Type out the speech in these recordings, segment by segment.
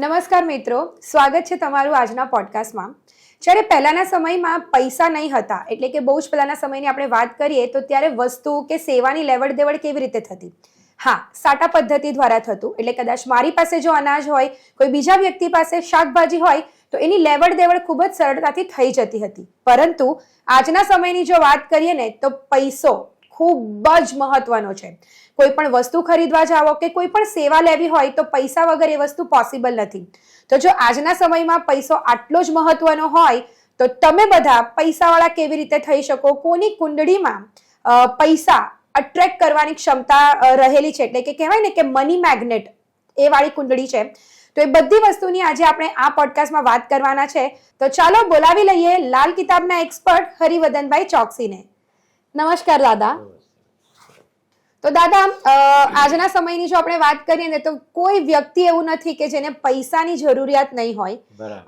નમસ્કાર મિત્રો, સ્વાગત છે તમારું આજના પોડકાસ્ટમાં. જ્યારે પહેલાના સમયમાં પૈસા નહીં હતા, એટલે કે બહુ જ પહેલાના સમયની આપણે વાત કરીએ તો ત્યારે વસ્તુ કે સેવાની લેવડ દેવડ કેવી રીતે થતી? હા, સાટા પદ્ધતિ દ્વારા થતું. એટલે કદાચ મારી પાસે જો અનાજ હોય, કોઈ બીજા વ્યક્તિ પાસે શાકભાજી હોય તો એની લેવડ દેવડ ખૂબ જ સરળતાથી થઈ જતી હતી. પરંતુ આજના સમયની જો વાત કરીએ ને તો પૈસો ખૂબ જ મહત્વનો છે. કોઈ પણ વસ્તુ ખરીદવા જાઓ કે કોઈ પણ સેવા લેવી હોય તો પૈસા વગર એ વસ્તુ પોસિબલ નથી. તો જો આજના સમયમાં પૈસો આટલો જ મહત્વનો હોય તો તમે બધા પૈસાવાળા કેવી રીતે થઈ શકો? કોની કુંડળીમાં પૈસા અટ્રેક્ટ કરવાની ક્ષમતા રહેલી છે, એટલે કે કહેવાય ને કે મની મેગ્નેટ એ વાળી કુંડળી છે. તો એ બધી વસ્તુની આજે આપણે આ પોડકાસ્ટમાં વાત કરવાના છે. તો ચાલો બોલાવી લઈએ લાલ કિતાબના એક્સપર્ટ હરિવદનભાઈ ચોકસીને. નમસ્કાર દાદા. તો દાદા, આજના સમયની જો આપણે વાત કરીએ ને તો કોઈ વ્યક્તિ એવું નથી કે જેને પૈસાની જરૂરિયાત નહીં હોય,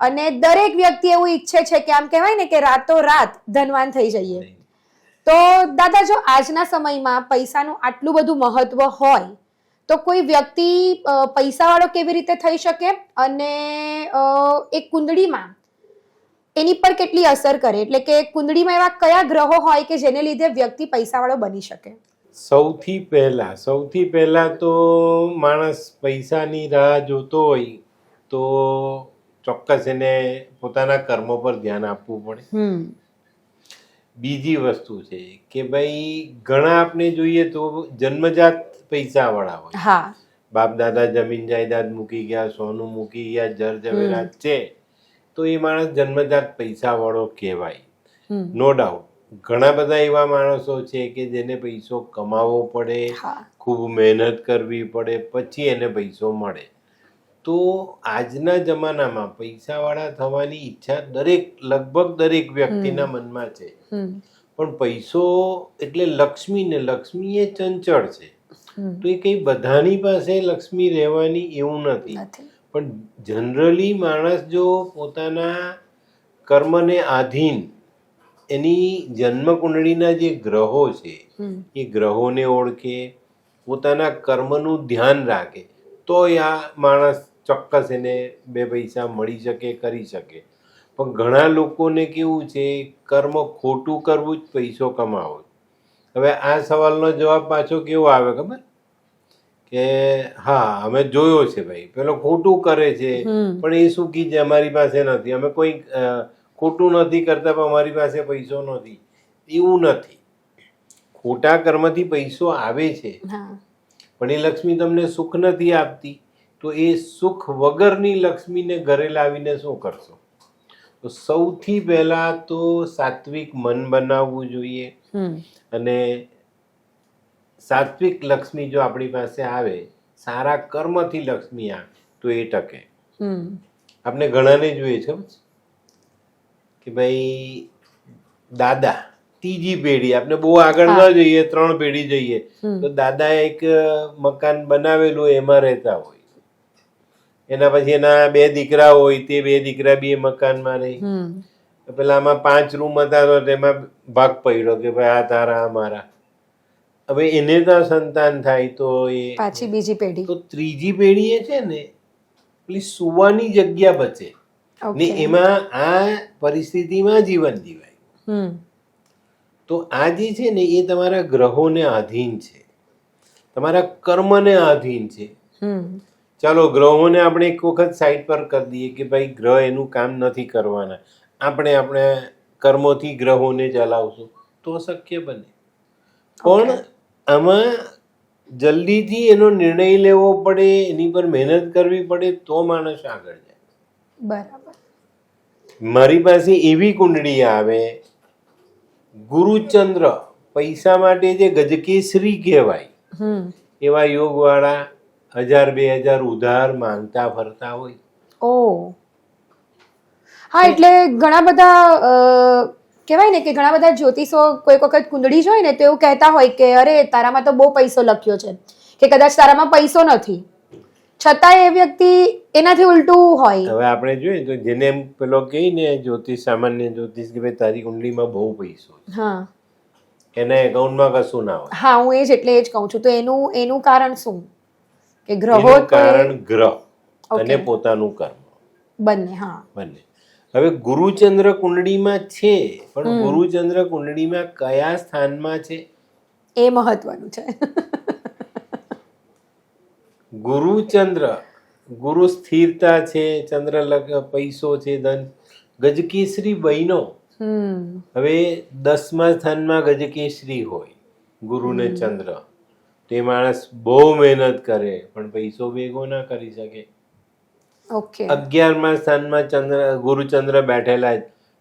અને દરેક વ્યક્તિ એવું ઈચ્છે છે કે આમ કહેવાય ને કે રાતોરાત ધનવાન થઈ જઈએ. તો દાદા, જો આજના સમયમાં પૈસાનું આટલું બધું મહત્વ હોય તો કોઈ વ્યક્તિ પૈસાવાળો કેવી રીતે થઈ શકે, અને એ કુંડળીમાં એની પર કેટલી અસર કરે? એટલે કે કુંડળીમાં એવા કયા ગ્રહો હોય કે જેને લીધે વ્યક્તિ પૈસાવાળો બની શકે? સૌથી પહેલા તો માણસ પૈસાની રાહ જોતો હોય તો ચોક્કસ એને પોતાના કર્મો પર ધ્યાન આપવું પડે. બીજી વસ્તુ છે કે ભાઈ ઘણા આપણે જોઈએ તો જન્મજાત પૈસાવાળા હોય. બાપ દાદા જમીન જાયદાદ મૂકી ગયા, સોનું મૂકી ગયા, જર ઝવેરાત છે, તો એ માણસ જન્મજાત પૈસાવાળો કહેવાય. નો ડાઉટ ઘણા બધા એવા માણસો છે કે જેને પૈસો કમાવવો પડે, ખૂબ મહેનત કરવી પડે, પછી એને પૈસો મળે. તો આજના જમાનામાં પૈસાવાળા થવાની ઈચ્છા લગભગ દરેક વ્યક્તિના મનમાં છે. પણ પૈસો એટલે લક્ષ્મી ને લક્ષ્મી એ ચંચળ છે. તો એ કઈ બધાની પાસે લક્ષ્મી રહેવાની એવું નથી. પણ જનરલી માણસ જો પોતાના કર્મને આધીન એની જન્મ કુંડળીના જે ગ્રહો છે એ ગ્રહોને ઓળખે, પોતાના કર્મનું ધ્યાન રાખે, તો આ માણસ ચોક્કસ એને બે પૈસા મળી શકે, કરી શકે. પણ ઘણા લોકોને કેવું છે, કર્મ ખોટું કરવું જ પૈસો કમાવો. હવે આ સવાલનો જવાબ પાછો કેવો આવે ખબર? કે હા, અમે જોયો છે ભાઈ, પેલો ખોટું કરે છે પણ એ સુખી છે, અમારી પાસે નથી. અમે કોઈ ખોટું નથી કરતા પણ અમારી પાસે પૈસો નથી. એવું નથી. ખોટા કર્મથી પૈસો આવે છે પણ એ લક્ષ્મી તમને સુખ નથી આપતી. તો એ સુખ વગરની લક્ષ્મીને ઘરે લાવીને શું કરશો? તો સૌથી પહેલા તો સાત્વિક મન બનાવવું જોઈએ. અને સાત્વિક લક્ષ્મી જો આપણી પાસે આવે, સારા કર્મથી લક્ષ્મી આવે તો એ ટકે. આપણે ઘણાને જોઈએ છે કે ભાઈ દાદા ત્રીજી પેઢી, આપણે બહુ આગળ ન જઈએ, 3 પેઢી જઈએ તો દાદા એક મકાન બનાવેલું એમાં રહેતા હોય. એના પછી એના 2 દીકરા હોય, તે 2 દીકરા બી એ મકાનમાં રહી. પેલા આમાં 5 રૂમ હતા તો તેમાં ભાગ પડ્યો કે ભાઈ આ તારા, આ મારા. હવે એને તો સંતાન થાય તો એ પાછી બીજી પેઢી, તો ત્રીજી પેઢી એ છે ને પેલી સુવાની જગ્યા બચે ને એમાં આ પરિસ્થિતિમાં જીવન જીવાય. તો આ જે છે ને એ તમારા ગ્રહોને આધીન છે, તમારા કર્મને આધીન છે. ચાલો ગ્રહોને આપણે એક વખત સાઈડ પર કરી દઈએ કે ભાઈ ગ્રહ એનું કામ નથી કરવાના, આપણે કર્મોથી ગ્રહોને ચલાવશું તો શક્ય બને. પણ આમાં જલ્દીથી એનો નિર્ણય લેવો પડે, એની પર મહેનત કરવી પડે તો માણસ આગળ જાય. બરાબર. મારી પાસે એવી કુંડળી આવે, ગુરુચંદ્ર પૈસા માટે જે ગજકેસરી કહેવાય એવા યોગ વાળા 1000-2000 ઉધાર માંગતા ફરતા હોય. હા, એટલે ઘણા બધા કહેવાય ને કે ઘણા બધા જ્યોતિષો કોઈ વખત કુંડળી જોઈ ને તો એવું કહેતા હોય કે અરે તારામાં તો બહુ પૈસો લખ્યો છે, કે કદાચ તારામાં પૈસો નથી, છતાં એ વ્યક્તિ એનાથી ઉલટું હોય. હવે આપણે જોઈએ તો જેને એમ પેલો કહે ને જ્યોતિષ, સામાન્ય જ્યોતિષ કે ભાઈ તારી કુંડળીમાં બહુ પૈસો છે, એના એકાઉન્ટમાં કશું ના હોય. હું એ જ કહું છું. તો એનું કારણ શું? કે ગ્રહો, કારણ ગ્રહ અને પોતાનું કર્મ બંને. હા, બંને. હવે ગુરુચંદ્ર કુંડળીમાં છે, પણ ગુરુચંદ્ર કુંડળીમાં કયા સ્થાનમાં છે એ મહત્વનું છે. ગુરુચંદ્ર, ગુરુ સ્થિરતા છે, ચંદ્ર પૈસો છે, ધન, ગજકેસરી બહેનો. હવે 10મા સ્થાનમાં ગજકેસરી હોય ગુરુ ને ચંદ્ર, તે માણસ બહુ મહેનત કરે પણ પૈસો ભેગો ના કરી શકે. ઓકે. 11મા સ્થાનમાં ગુરુચંદ્ર બેઠેલા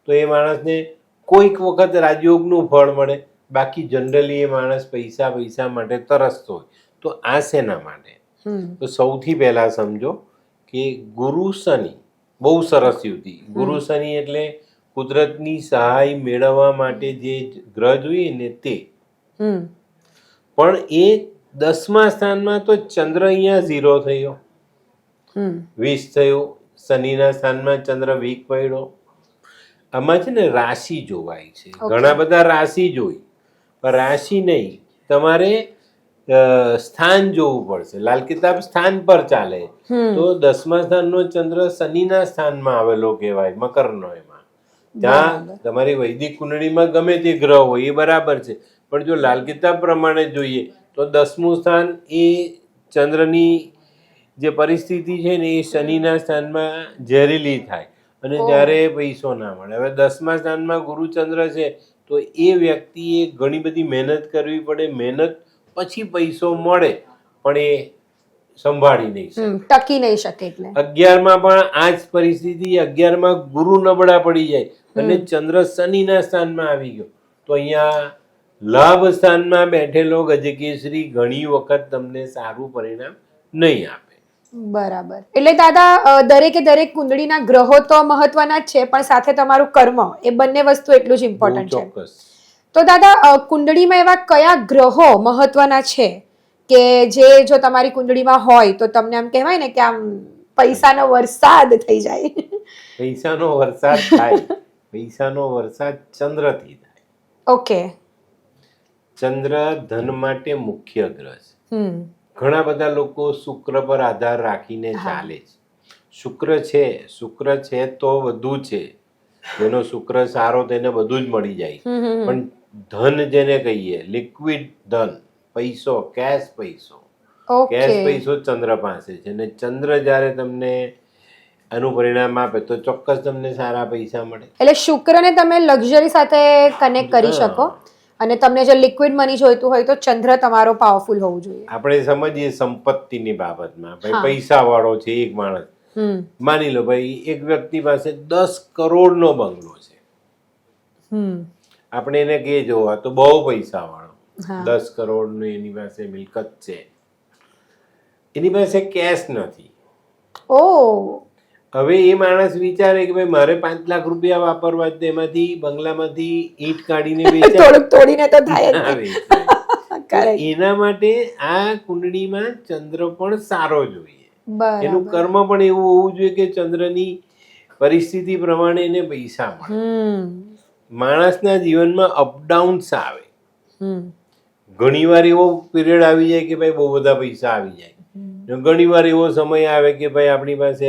તો એ માણસને કોઈક વખત રાજયોગનું ફળ મળે, બાકી જનરલી એ માણસ પૈસા માટે તરસતો હોય. તો આ શેના માટે? તો સૌથી પહેલા સમજો કે ગુરુ શનિ બહુ સરસ યુતિ. ગુરુ શનિ એટલે કુદરતની સહાય મેળવવા માટે જે ગ્રહ જોઈએ ને તે. પણ એ 10મા સ્થાનમાં તો ચંદ્ર અહીંયા 0 થયો, 20 થયો, શનિના સ્થાનમાં ચંદ્ર વીક પડ્યો. આમાં છે ને રાશિ જોવાય છે, ઘણા બધા રાશિ જોઈ, પણ રાશિ નહીં, તમારે સ્થાન જોવું પડશે. લાલ કિતાબ સ્થાન પર ચાલે. તો 10મા સ્થાનનો ચંદ્ર શનિના સ્થાનમાં આવેલો કહેવાય, મકરનો. એમાં ત્યાં તમારી વૈદિક કુંડળીમાં ગમે તે ગ્રહ હોય એ બરાબર છે, પણ જો લાલ કિતાબ પ્રમાણે જોઈએ તો 10મું સ્થાન એ ચંદ્રની જે પરિસ્થિતિ છે ને એ શનિના સ્થાનમાં ઝેરીલી થાય અને ત્યારે પૈસો ના મળે. હવે 10મા સ્થાનમાં ગુરુચંદ્ર છે તો એ વ્યક્તિએ ઘણી બધી મહેનત કરવી પડે, મહેનત પછી પૈસો મળે, પણ એ સંભાળી નહીં શકે, ટકી નહીં શકે. એટલે 11માં પણ આ જ પરિસ્થિતિ. 11માં ગુરુ નબળા પડી જાય અને ચંદ્ર શનિના સ્થાનમાં આવી ગયો, તો અહીંયા લાભ સ્થાનમાં બેઠેલો ગજકેસરી ઘણી વખત તમને સારું પરિણામ નહીં આપે. બરાબર. એટલે દાદા દરેક કુંડળીના ગ્રહો તો મહત્વના જ છે, પણ સાથે તમારું કર્મ, એ બંને વસ્તુ એટલું જ ઇમ્પોર્ટન્ટ છે. ચોક્કસ. તો દાદા કુંડળીમાં એવા કયા ગ્રહો મહત્વના છે કે જે જો તમારી કુંડળીમાં હોય તો તમને આમ કહેવાય ને કે આમ પૈસાનો વરસાદ થઈ જાય? પૈસાનો વરસાદ થાય. પૈસાનો વરસાદ ચંદ્રથી થાય. ઓકે. ચંદ્ર ધન માટે મુખ્ય ગ્રહ છે. ઘણા બધા લોકો શુક્ર પર આધાર રાખીને ચાલે છે. શુક્ર છે તો બધું છે, જેનો શુક્ર સારો તેને બધું જ મળી જાય. પણ ધન જેને કહીએ, લિક્વિડ ધન, પૈસો, કેશ પૈસો ચંદ્ર પાસે છે. અને ચંદ્ર જ્યારે તમને આનું પરિણામ આપે તો ચોક્કસ તમને સારા પૈસા મળે. એટલે શુક્રને તમે લક્ઝરી સાથે કનેક્ટ કરી શકો, અને તમને જો લિક્વિડ મની જોઈતું હોય તો ચંદ્ર તમારો પાવરફુલ હોવું જોઈએ. આપણે સમજીએ સંપત્તિની બાબતમાં, ભાઈ પૈસા વાળો છે એક માણસ, માની લો ભાઈ એક વ્યક્તિ પાસે 10 કરોડનો બંગલો છે. આપણે એને કહીએ જો આ તો બહુ પૈસા વાળો, 10 કરોડનું એની પાસે મિલકત છે, એની પાસે કેશ નથી. હવે એ માણસ વિચારે કે ભાઈ મારે 5 લાખ રૂપિયા વાપરવા જ, એમાંથી બંગલામાંથી ઈંટ કાઢીને થોડુંક તોડીને તો થાય. એના માટે આ કુંડળીમાં ચંદ્ર પણ સારો જોઈએ, એનું કર્મ પણ એવું હોવું જોઈએ કે ચંદ્રની પરિસ્થિતિ પ્રમાણે એને પૈસા મળે. માણસના જીવનમાં અપડાઉન્સ આવે. ઘણીવાર એવો પીરિયડ આવી જાય કે ભાઈ બહુ બધા પૈસા આવી જાય, ઘણીવાર એવો સમય આવે કે ભાઈ આપણી પાસે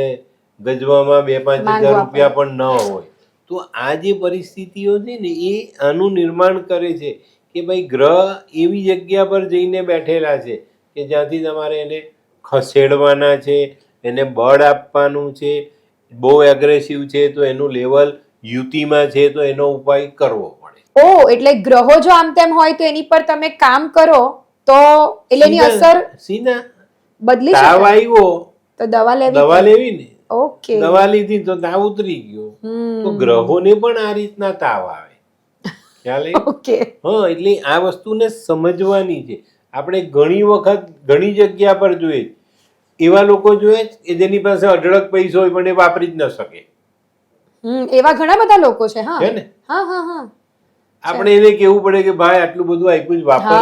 ગજવામાં 2-5 હજાર રૂપિયા પણ ન હોય. તો આ જે પરિસ્થિતિઓ છે ને એ આનું નિર્માણ કરે છે કે ભાઈ ગ્રહ એવી જગ્યા પર જઈને બેઠેલા છે કે જ્યાંથી તમારે એને ખસેડવાના છે, એને બળ આપવાનું છે. બહુ એગ્રેસિવ છે તો એનું લેવલ યુતિમાં છે તો એનો ઉપાય કરવો પડે. એટલે ગ્રહો જો આમ તેમ હોય તો એની પર તમે કામ કરો તો એટલે એની અસર સીધા બદલી શકે. તાવ આવ્યો તો દવા લેવી ને. ઓકે. દવા લીધી તો તાવ ઉતરી ગયો. તો ગ્રહોને પણ આ રીતના તાવ આવે, ખ્યાલ? ઓકે. હા, એટલે આ વસ્તુને સમજવાની છે. આપણે ઘણી વખત ઘણી જગ્યા પર જોઈએ એવા લોકો જોઈએ કે જેની પાસે અઢળક પૈસો હોય પણ એ વાપરી જ ન શકે. એવા ઘણા બધા લોકો છે. છે ને? આપણે એને કેવું પડે કે ભાઈ આટલું બધું આપ્યું જ વાપર,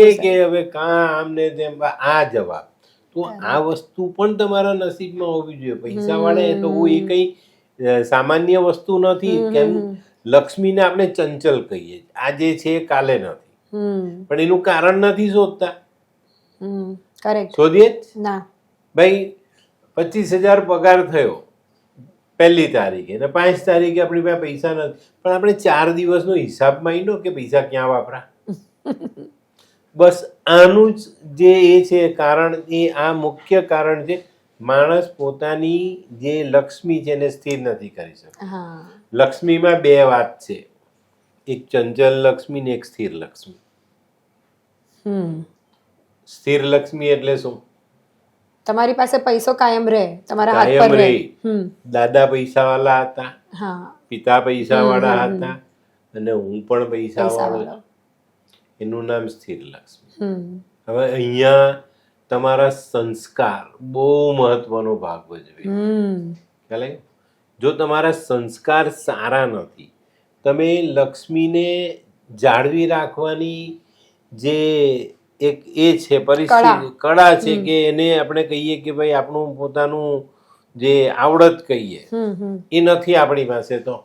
એ કે હવે કામ ને તેમ આ જવાબ. તો આ વસ્તુ પણ તમારા નસીબમાં હોવી જોઈએ. પૈસા વાળે તો એ કઈ સામાન્ય વસ્તુ નથી. કેમ લક્ષ્મીને આપણે ચંચલ કહીએ, આજે છે કાલે નથી, પણ એનું કારણ નથી શોધતા. શોધીએ ભાઈ 25,000 પગાર થયો 1લી તારીખે અને 5 તારીખે આપણી પાસે પૈસા નથી, પણ આપણે 4 દિવસનો હિસાબ માંડ્યો કે પૈસા ક્યાં વાપરા. બસ આનું જ જે એ છે કારણ, એ આ મુખ્ય કારણ છે. માણસ પોતાની જે લક્ષ્મી છે એને સ્થિર નથી કરી શકતો. લક્ષ્મીમાં 2 વાત છે, એક ચંચલ લક્ષ્મી ને એક સ્થિર લક્ષ્મી. સ્થિર લક્ષ્મી એટલે શું? તમારી પાસે પૈસો કાયમ રહે, તમારા હાથ કાયમ પર રહે. રહે. દાદા પૈસાવાળા હતા, પિતા પૈસાવાળા હતા, અને હું પણ પૈસાવાળો છું. એનું નામ સ્થિર લક્ષ્મી. હવે અહીંયા તમારા સંસ્કાર બહુ મહત્વનો ભાગ ભજવે. ખ્યાલ આવ્યો? જો તમારા સંસ્કાર સારા નથી, તમે લક્ષ્મીને જાળવી રાખવાની જે એક એ છે પરિસ્થિતિ, કળા છે, કે એને આપણે કહીએ કે ભાઈ આપણું પોતાનું જે આવડત કહીએ એ નથી આપણી પાસે, તો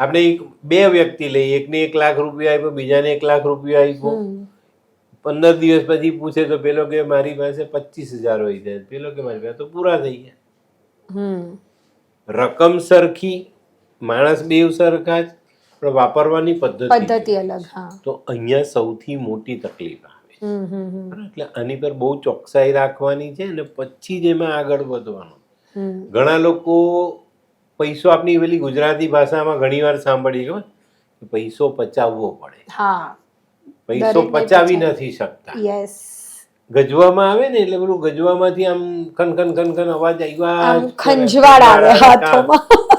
આપણે 2 વ્યક્તિ લઈએ, એકને 1 લાખ રૂપિયા આપ્યો, બીજાને 1 લાખ રૂપિયા આપ્યો. 15 દિવસ પછી પૂછે તો પેલો કે મારી પાસે 25,000 હોય છે, પેલો કે મારી પાસે તો પૂરા થઈ ગયા. રકમ સરખી, માણસ 2 સરખા જ, પણ વાપરવાની પદ્ધતિ અલગ. તો અહીંયા સૌથી મોટી તકલીફ આવે છે. એટલે આની પર બહુ ચોકસાઈ રાખવાની છે અને પછી જ એમાં આગળ વધવાનું. ઘણા લોકો પૈસો, આપની પેલી ગુજરાતી ભાષામાં ઘણી વાર સાંભળી ખબર, પૈસો પચાવવો પડે. પૈસો પચાવી નથી શકતા. ગજવામાં આવે ને એટલે પેલું ગજવામાંથી આમ ખન ખન અવાજ આવ્યા,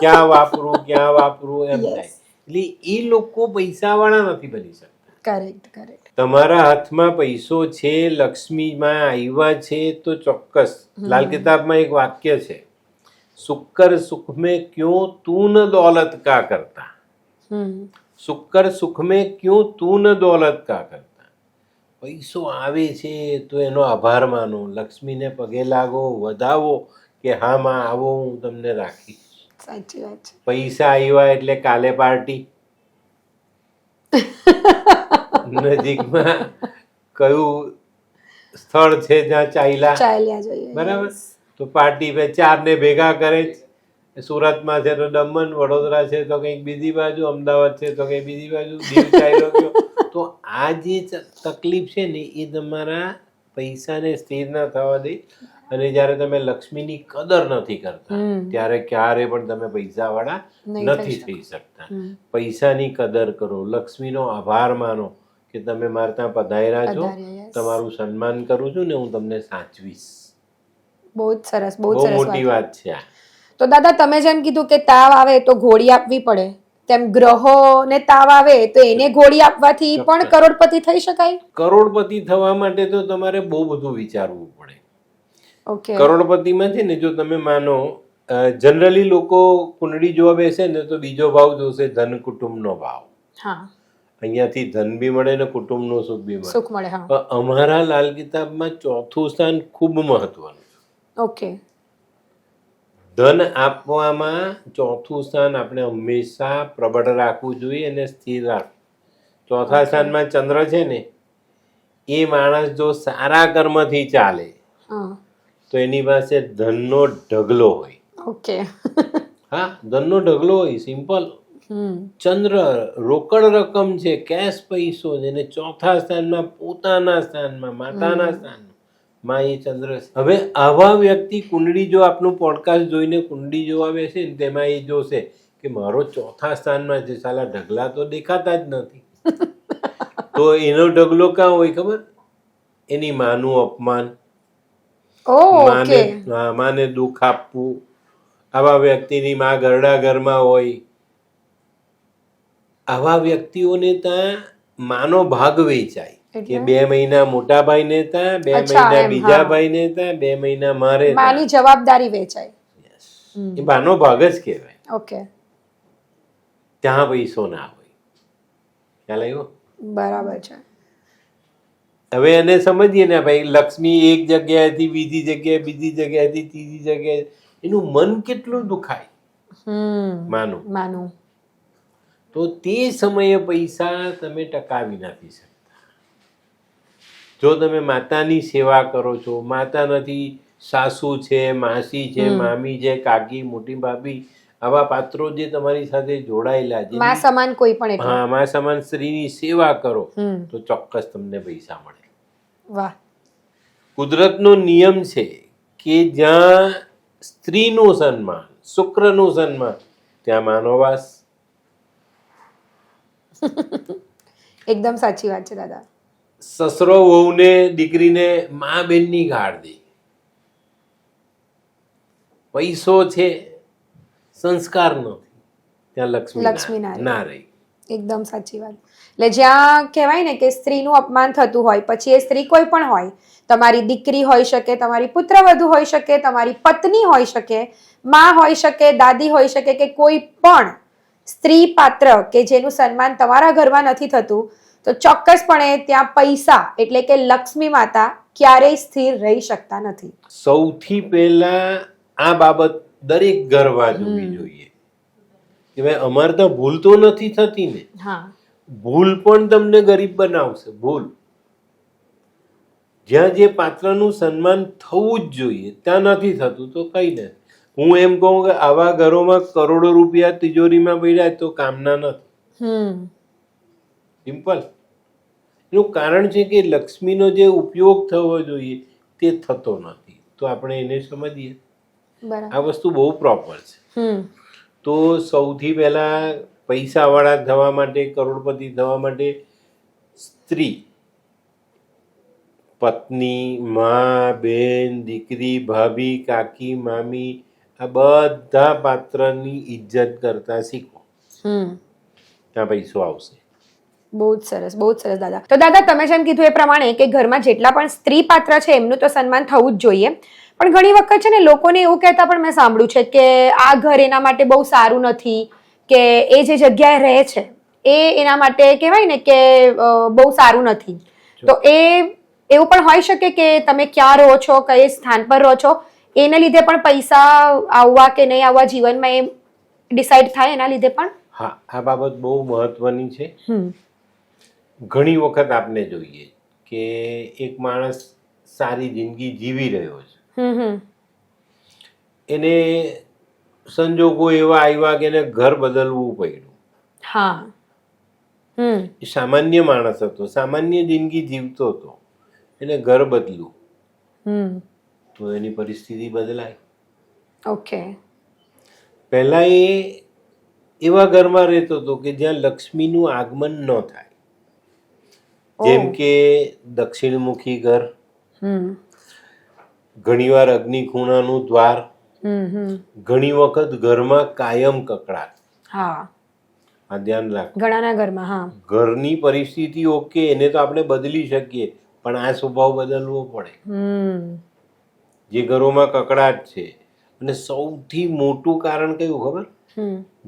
ક્યાં વાપરું એમ થાય. એટલે એ લોકો પૈસાવાળા નથી બની શકતા. કરેક્ટ. તમારા હાથમાં પૈસો છે, લક્ષ્મીમાં આવ્યા છે, તો ચોક્કસ. લાલ કિતાબમાં એક વાક્ય છે, સુક્કર સુખ में क्यों तू न दौलत का करता. સુક્કર સુખ में क्यों तू न दौलत का करता. પૈસો આવે છે તો એનો આભાર માનો, લક્ષ્મીને પગે લાગો, વધાવો કે હા માં આવો, હું તમને રાખીશ. સાચી વાત છે. પૈસા આવ્યા એટલે કાલે પાર્ટી. નજીકમાં કયું સ્થળ છે જ્યાં ચાલ્યા જોઈએ, બરાબર, તો પાર્ટી 4 ને ભેગા કરે. સુરતમાં છે તો દમણ, વડોદરા છે તો કંઈક બીજી બાજુ, અમદાવાદ છે તો કંઈક બીજી બાજુ, દીવ ચાલ્યો ગયો. તો આ જે તકલીફ છે ને એ તમારા પૈસાને સ્થિર ન થવા દે. અને જ્યારે તમે લક્ષ્મીની કદર નથી કરતા ત્યારે ક્યારે પણ તમે પૈસાવાળા નથી થઈ શકતા. પૈસાની કદર કરો, લક્ષ્મીનો આભાર માનો કે તમે મારે ત્યાં પધાર્યા છો, તમારું સન્માન કરું છું ને હું તમને સાચવીશ. બહુ જ સરસ, બહુ મોટી વાત છે આ. તો દાદા, તમે જેમ કીધું કે તાવ આવે તો ગોળી આપવી પડે, તેમ ગ્રહોને તાવ આવે તો એને ગોળી આપવાથી પણ કરોડપતિ થઈ શકાય? કરોડપતિ થવા માટે તો તમારે બહુ બધું વિચારવું પડે. કરોડપતિમાં છે ને, જો તમે માનો, જનરલી લોકો કુંડળી જોવા બેસે ને તો બીજો ભાવ જોશે, ધન કુટુંબનો ભાવ. અહીંયાથી ધન બી મળે ને કુટુંબનું સુખ બી મળે. અમારા લાલ કિતાબમાં 4થું સ્થાન ખૂબ મહત્વનું છે. ધન આપવામાં 4થું સ્થાન આપણે હંમેશા પ્રબળ રાખવું જોઈએ અને સ્થિર રાખવું. 4થા સ્થાનમાં ચંદ્ર છે ને, એ માણસ જો સારા કર્મથી ચાલે તો એની પાસે ધનનો ઢગલો હોય. ધનનો ઢગલો હોય, સિમ્પલ. ચંદ્ર રોકડ રકમ છે, કેશ પૈસો છે, અને 4થા સ્થાનમાં, પોતાના સ્થાનમાં, માતાના સ્થાનમાં માં એ ચંદ્ર. હવે આવા વ્યક્તિ કુંડળી, જો આપનું પોડકાસ્ટ જોઈને કુંડળી જોવા બેસે ને તેમાં એ જોશે કે મારો 4થા સ્થાનમાં છે, સાલા ઢગલા તો દેખાતા જ નથી. તો એનો ઢગલો ક્યાં હોય ખબર? એની માનું અપમાન, માને દુઃખ આપવું. આવા વ્યક્તિની માં ઘરડા ઘરમાં હોય, આવા વ્યક્તિઓને ત્યાં માનો ભાગ વેચાય કે 2 મહિના મોટા ભાઈ ને ત્યાં, 2 મહિના બીજા ભાઈ ને ત્યાં, 2 મહિના મારે, માની જવાબદારી વેચાય. એ માનો ભાગ જ કહેવાય. ત્યાં પૈસો ના હોય. ખ્યાલ આવ્યો? બરાબર છે. હવે એને સમજીએ ને ભાઈ, લક્ષ્મી એક જગ્યાએથી બીજી જગ્યાએ, બીજી જગ્યાએથી ત્રીજી જગ્યાએ, એનું મન કેટલું દુખાય માનું. તો તે સમયે પૈસા તમે ટકાવી નથી શકતા. જો તમે માતાની સેવા કરો છો, માતાનાથી સાસુ છે, માસી છે, મામી છે, કાકી, મોટી ભાભી, આવા પાત્રો જે તમારી સાથે જોડાયેલા છે, માં સમાન કોઈ પણ એટલે હા, માં સમાન સ્ત્રીની સેવા કરો હમ. તો ચોક્કસ તમને પૈસા મળે. વાહ. કુદરતનો નિયમ છે કે જ્યાં સ્ત્રીનું સન્માન, શુક્રનું સન્માન, ત્યાં માનો વાસ. એકદમ સાચી વાત છે દાદા. સસરો વહુને, દીકરીને મા બેનની ગાળ દે. પૈસો છે, સંસ્કાર નથી, ત્યાં લક્ષ્મી લક્ષ્મી ના રહી. એકદમ સાચી વાત. એટલે જ્યાં કહેવાય ને કે સ્ત્રીનું અપમાન થતું હોય, પછી એ સ્ત્રી કોઈ પણ હોય, તમારી દીકરી હોઈ શકે, તમારી પુત્રવધુ હોઈ શકે, તમારી પત્ની હોઈ શકે, માં હોઈ શકે, દાદી હોઈ શકે, કે કોઈ પણ સ્ત્રી પાત્ર કે જેનું સન્માન તમારા ઘરમાં નથી થતું, તો ચોક્કસપણે ત્યાં પૈસા એટલે કે લક્ષ્મી માતા ક્યારેય સ્થિર રહી શકતા નથી. સૌથી પહેલા આ બાબત દરેક ઘરમાં જોવી જોઈએ કે ભાઈ અમારે તો ભૂલ તો નથી થતી ને. હા, ભૂલ પણ તમને ગરીબ બનાવશે. ભૂલ જ્યાં જે પાત્રનું સન્માન થવું જ જોઈએ ત્યાં નથી થતું તો કઈ નથી. હું એમ કહું કે આવા ઘરોમાં કરોડો રૂપિયા તિજોરીમાં પડ્યા તો કામના નથી. સિમ્પલ. એનું કારણ છે કે લક્ષ્મીનો જે ઉપયોગ થવો જોઈએ તે થતો નથી. તો આપણે એને સમજીએ. આ વસ્તુ બહુ પ્રોપર છે. તો સૌથી પહેલા પૈસાવાળા થવા માટે, કરોડપતિ થવા માટે સ્ત્રી, પત્ની, મા, બેન, દીકરી, ભાભી, કાકી, મામી, આ બધા પાત્રની ઇજ્જત કરતા શીખો. ત્યાં પૈસો આવશે. બહુ જ સરસ, બહુ જ સરસ દાદા. તો દાદા તમે જેમ કીધું એ પ્રમાણે કે ઘરમાં જેટલા પણ સ્ત્રી પાત્ર છે એમનું તો સન્માન થવું જ જોઈએ, પણ ઘણી વખત છે ને લોકોને એવું કહેતા પણ મેં સાંભળ્યું છે કે આ ઘર એના માટે બહુ સારું નથી, કે એ જે જગ્યાએ રહે છે એ એના માટે કહેવાય ને કે બહુ સારું નથી. તો એવું પણ હોઈ શકે કે તમે ક્યાં રહો છો, કઈ સ્થાન પર રહો છો, એને લીધે પણ પૈસા આવવા કે નહીં આવવા જીવનમાં એ ડિસાઈડ થાય એના લીધે પણ. હા, આ બાબત બહુ મહત્વની છે. ઘણી વખત આપણે જોઈએ કે એક માણસ સારી જિંદગી જીવી રહ્યો છે, એને સંજોગો એવા આવ્યા કે એને ઘર બદલવું પડ્યું. હા, એ સામાન્ય માણસ હતો, સામાન્ય જિંદગી જીવતો હતો, એને ઘર બદલ્યું તો એની પરિસ્થિતિ બદલાય. ઓકે. પહેલા એ એવા ઘરમાં રહેતો હતો કે જ્યાં લક્ષ્મીનું આગમન ન થાય. જેમ કે દક્ષિણમુખી ઘર, ઘણીવાર અગ્નિખૂણાનું દ્વાર, ઘણી વખત ઘરમાં કાયમ કકળાટ. હા, આ ધ્યાન રાખો. ઘણાના ઘરમાં. હા, ઘરની પરિસ્થિતિ ઓકે, એને તો આપણે બદલી શકીએ, પણ આ સ્વભાવ બદલવો પડે. જે ઘરોમાં કકળાટ છે, અને સૌથી મોટું કારણ કયું ખબર?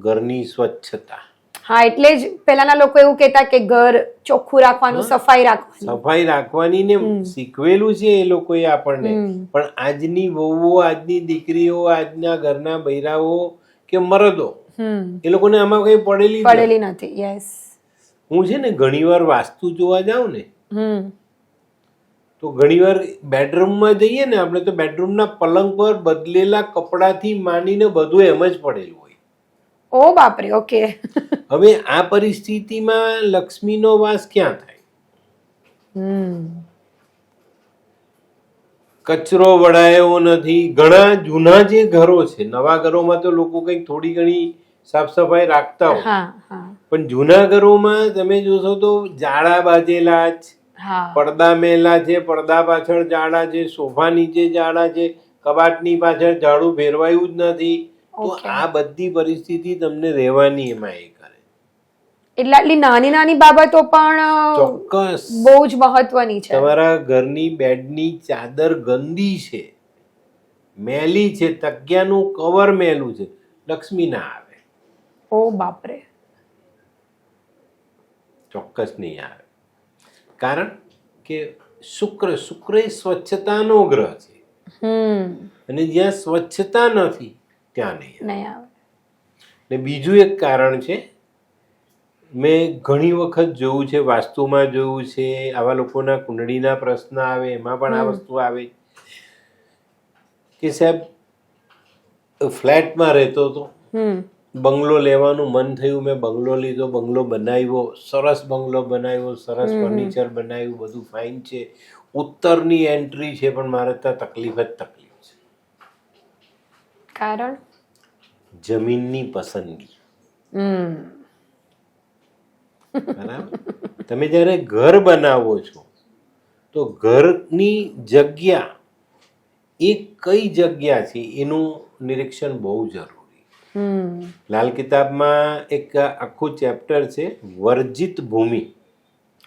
ઘરની સ્વચ્છતા. હા, એટલે જ પહેલાના લોકો એવું કહેતા કે ઘર ચોખ્ખું રાખવાનું, સફાઈ રાખવાની ને શીખવેલું છે એ લોકોએ આપણને. પણ આજની વહુઓ, આજની દીકરીઓ, આજના ઘરના બૈરાઓ કે મરદો, એ લોકોને આમાં કઈ પડેલી નથી. યસ. હું છે ને ઘણીવાર વાસ્તુ જોવા જાઉં ને તો ઘણીવાર બેડરૂમમાં જઈએ ને આપણે, તો બેડરૂમના પલંગ પર બદલેલા કપડાથી માંડીને બધું એમ જ પડેલું હોય. ઓ બાપરે. ઓકે. હવે આ પરિસ્થિતિમાં લક્ષ્મીનો વાસ ક્યાં થાય? કચરો વળાયો નથી. ઘણા જૂના જે ઘરો છે, નવા ઘરોમાં તો લોકો કંઈક થોડી ઘણી સાફ સફાઈ રાખતા હોય, પણ જૂના ઘરોમાં તમે જોશો તો જાળા બાજેલા જ, પડદા મેલા છે, પડદા પાછળ જાળા છે, સોફા નીચે જાળા છે, કબાટની પાછળ ઝાડુ ફેરવાયું જ નથી. તો આ બધી પરિસ્થિતિ તમને રહેવાની એમાં એ કરે. એટલે આટલી નાની નાની બાબતો પણ ચોક્કસ બહુ જ મહત્વની છે. તમારા ઘરની બેડની ચાદર ગંદી છે, મેલી છે, તકિયાનું કવર મેલું છે, લક્ષ્મી ના આવે. ઓ બાપરે. ચોક્કસ નહીં આવે. કારણ કે શુક્ર એ સ્વચ્છતાનો ગ્રહ છે, અને જ્યાં સ્વચ્છતા નથી ત્યાં નહીં આવે. ને બીજું એક કારણ છે, મેં ઘણી વખત જોયું છે, વાસ્તુમાં જોયું છે, આવા લોકોના કુંડળીના પ્રશ્ન આવે એમાં પણ આ વસ્તુ આવે. કે સાહેબ ફ્લેટમાં રહેતો હતો, બંગલો લેવાનું મન થયું, મેં બંગલો લીધો, બંગલો બનાવ્યો, સરસ બંગલો બનાવ્યો, સરસ ફર્નિચર બનાવ્યું, બધું ફાઇન છે, ઉત્તરની એન્ટ્રી છે, પણ મારે ત્યાં તકલીફ જ તકલીફ છે. કારણ જમીનની પસંદગી. બરાબર. તમે જ્યારે ઘર બનાવો છો તો ઘરની જગ્યા એ કઈ જગ્યા છે એનું નિરીક્ષણ બહુ જરૂરી. લાલ કિતાબમાં એક આખું ચેપ્ટર છે વર્જિત ભૂમિ.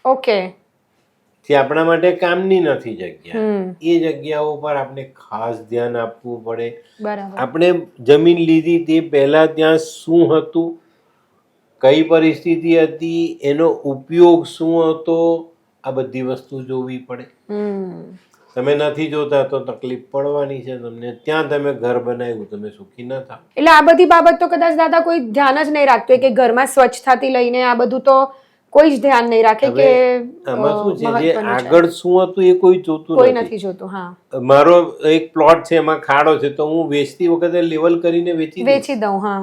ઓકે. જે આપણા માટે કામની નથી જગ્યા, એ જગ્યાઓ પર આપણે ખાસ ધ્યાન આપવું પડે. બરાબર. આપણે જમીન લીધી તે પહેલા ત્યાં શું હતું, કઈ પરિસ્થિતિ હતી, એનો ઉપયોગ શું હતો, આ બધી વસ્તુ જોવી પડે. તમે નથી જોતા તો તકલીફ પડવાની છે તમને. ત્યાં તમે ઘર બનાવ્યું, તમે સુખી ન થાવ. એટલે આ બધી બાબત તો કદાચ દાદા કોઈ ધ્યાન જ નહીં રાખતું કે ઘરમાં સ્વચ્છતાથી લઈને આ બધું તો કોઈ જ ધ્યાન નહીં રાખે કે આમાં શું છે, જે આગળ શું હતું એ કોઈ જોતું કોઈ નથી જોતું. હા, મારો એક પ્લોટ છે, એમાં ખાડો છે, તો હું વેચતી વખતે લેવલ કરીને વેચી દઉં. હા,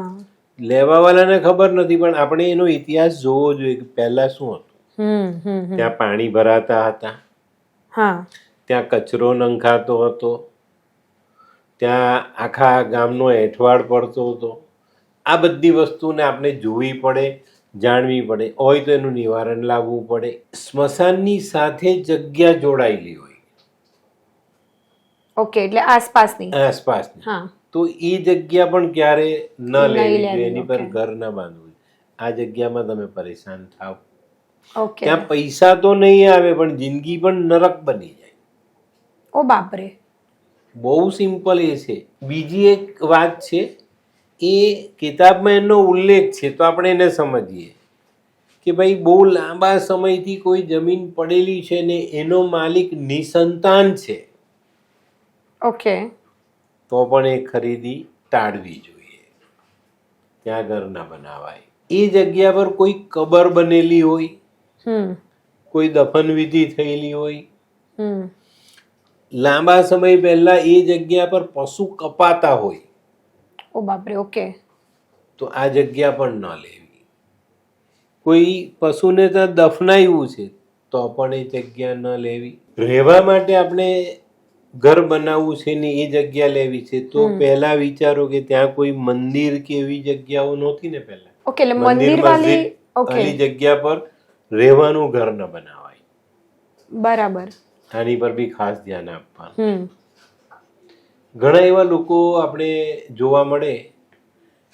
લેવા વાળાને ખબર નથી, પણ આપણે એનો ઇતિહાસ જોવો જોઈએ કે પહેલા શું હતું. ત્યાં પાણી ભરાતા હતા, હા, ત્યાં કચરો નંખાતો હતો, ત્યાં આખા ગામનો એઠવાડ પડતો હતો. આ બધી વસ્તુને આપણે જોવી પડે, જાણવી પડે. હોય તો એનું નિવારણ લાવવું પડે. સ્મશાનની સાથે જગ્યા જોડાયેલી હોય. ઓકે, એટલે આસપાસની. હા, તો એ જગ્યા પણ ક્યારે ન લેવી જોઈએ, એની પર ઘર ન બાંધવું. આ જગ્યામાં તમે પરેશાન થાવ. ત્યાં પૈસા તો નહીં આવે, પણ જિંદગી પણ નરક બની જાય. ઓ બાપરે. બહુ સિમ્પલ એ છે. બીજી એક વાત છે, એ કિતાબમાં એનો ઉલ્લેખ છે, તો આપણે એને સમજીએ કે ભાઈ બહુ લાંબા સમયથી કોઈ જમીન પડેલી છે ને એનો માલિક નિસંતાન છે, ઓકે, તો પણ એ ખરીદી ટાળવી જોઈએ. ત્યાં ઘર ના બનાવાય. એ જગ્યા પર કોઈ કબર બનેલી હોય, કોઈ દફન વિધિ થયેલી હોય, લાંબા સમય પહેલા એ જગ્યા પર પશુ કપાતા હોય, ઓ બાપરે, ઓકે, તો આ જગ્યા પણ ન લેવી. કોઈ પશુને ત્યાં દફનાવ્યું છે તો પણ એ જગ્યા ન લેવી. રહેવા માટે આપણે ઘર બનાવવું છે ને એ જગ્યા લેવી છે, તો પહેલા વિચારો કે ત્યાં કોઈ મંદિર કે એવી જગ્યાઓ નહોતી ને પહેલા. ઓકે, એટલે મંદિર વાળી જગ્યા પર રહેવાનું ઘર ન બનાવાય. બરાબર. આની પર બી ખાસ ધ્યાન આપવાનું. ઘણા એવા લોકો આપણે જોવા મળે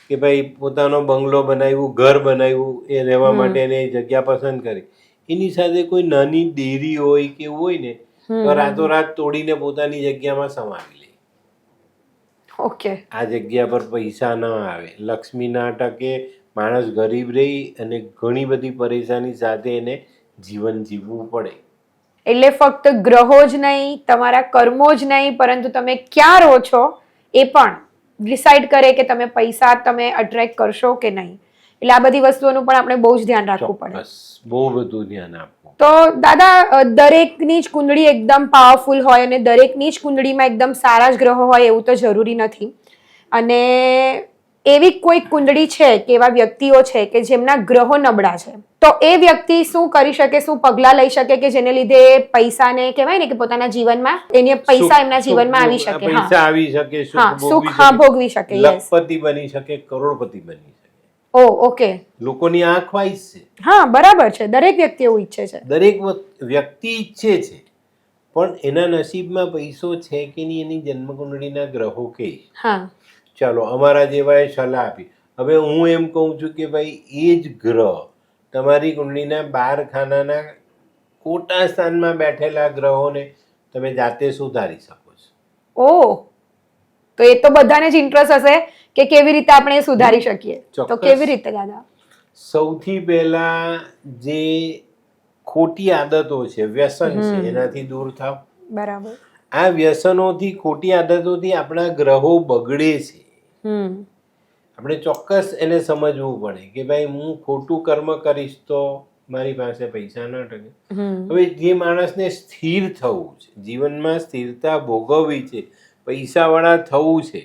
કે ભાઈ પોતાનો બંગલો બનાવ્યું, ઘર બનાવ્યું, એ રહેવા માટે એને જગ્યા પસંદ કરી, એની સાથે કોઈ નાની ડેરી હોય કે એવું હોય ને તો રાતોરાત તોડીને પોતાની જગ્યામાં સમાવી લે. ઓકે, આ જગ્યા પર પૈસા ના આવે, લક્ષ્મી ના ટકે, માણસ ગરીબ રહી અને ઘણી બધી પરેશાની સાથે એને જીવન જીવવું પડે. એટલે ફક્ત ગ્રહો જ નહીં, તમારા કર્મો જ નહીં, પરંતુ તમે ક્યાં રહો છો એ પણ ડિસાઈડ કરે કે તમે પૈસા તમે અટ્રેક્ટ કરશો કે નહીં. એટલે આ બધી વસ્તુઓનું પણ આપણે બહુ જ ધ્યાન રાખવું પડે. બહુ બધું ધ્યાન આપવું. તો દાદા, દરેકની જ કુંડળી એકદમ પાવરફુલ હોય અને દરેકની જ કુંડળીમાં એકદમ સારા જ ગ્રહો હોય એવું તો જરૂરી નથી. અને એવી કોઈ કુંડળી છે કે એવા વ્યક્તિઓ છે કે જેમના ગ્રહો નબળા છે, તો એ વ્યક્તિ શું કરી શકે, શું પગલાં લઈ શકે કે જેને લીધે પૈસાને કહેવાય ને કે પોતાના જીવનમાં એને પૈસા એમના જીવનમાં આવી શકે, પૈસા આવી શકે, સુખ ભોગવી શકે, લખપતિ બની શકે, કરોડપતિ બની શકે. ઓ ઓકે. લોકોની આ ખ્વાઈશ છે. હા, બરાબર છે. દરેક વ્યક્તિ એવું ઈચ્છે છે. દરેક વ્યક્તિ ઈચ્છે છે, પણ એના નસીબમાં પૈસો છે કે નહીં એની જન્મકુંડળીના ગ્રહો કે. હા, ચાલો અમારા જેવાએ સલાહ આપી. હવે હું એમ કહું છું કે ભાઈ એ જ ગ્રહ તમારી કુંડળીના 12 ખાનાના ખોટા સ્થાનમાં બેઠેલા ગ્રહોને તમે જાતે સુધારી શકો છો. ઓ, તો એ તો બધાને જ ઇન્ટરેસ્ટ હશે કે કેવી રીતે આપણે સુધારી શકીએ. તો કેવી રીતે દાદા? સૌથી પહેલા જે ખોટી આદતો છે, વ્યસન છે, એનાથી દૂર થાવ. બરાબર. આ વ્યસનોથી, ખોટી આદતોથી આપણા ગ્રહો બગડે છે. આપણે ચોક્કસ એને સમજવું પડે કે ભાઈ હું ખોટું કર્મ કરીશ તો મારી પાસે પૈસા ન ટકે. હવે જે માણસને સ્થિર થવું છે, જીવનમાં સ્થિરતા ભોગવવી છે, પૈસાવાળા થવું છે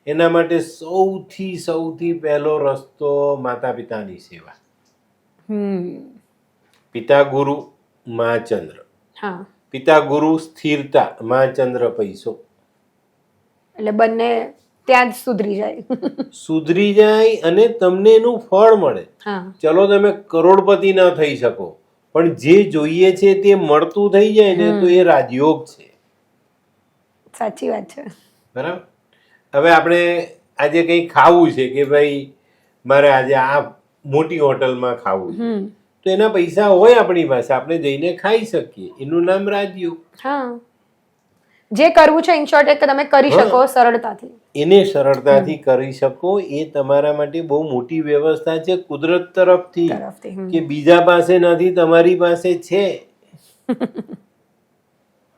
એના માટે સૌથી પહેલો રસ્તો માતા પિતાની સેવા. પિતા ગુરુ મા ચંદ્ર. હા, પિતા ગુરુ સ્થિરતા, મા ચંદ્ર પૈસો. એટલે બંને ત્યાં જ સુધરી જાય અને તમને એનું ફળ મળે. હા, ચલો તમે કરોડપતિ ન થઈ શકો પણ જે જોઈએ છે તે મળતું થઈ જાય ને તો એ રાજયોગ છે. સાચી વાત છે. બરાબર. હવે આપણે આજે કંઈ ખાવું છે કે ભાઈ મારે આજે આ મોટી હોટલમાં ખાવું છે તો એના પૈસા હોય આપણી પાસે, આપણે જઈને ખાઈ શકીએ, એનું નામ રાજયોગ. હા, જે કરવું છે ઇન શોર્ટ કે તમે કરી શકો સરળતાથી. એને સરળતાથી કરી શકો એ તમારા માટે બહુ મોટી વ્યવસ્થા છે કુદરત તરફથી કે બીજા પાસે નથી, તમારી પાસે છે.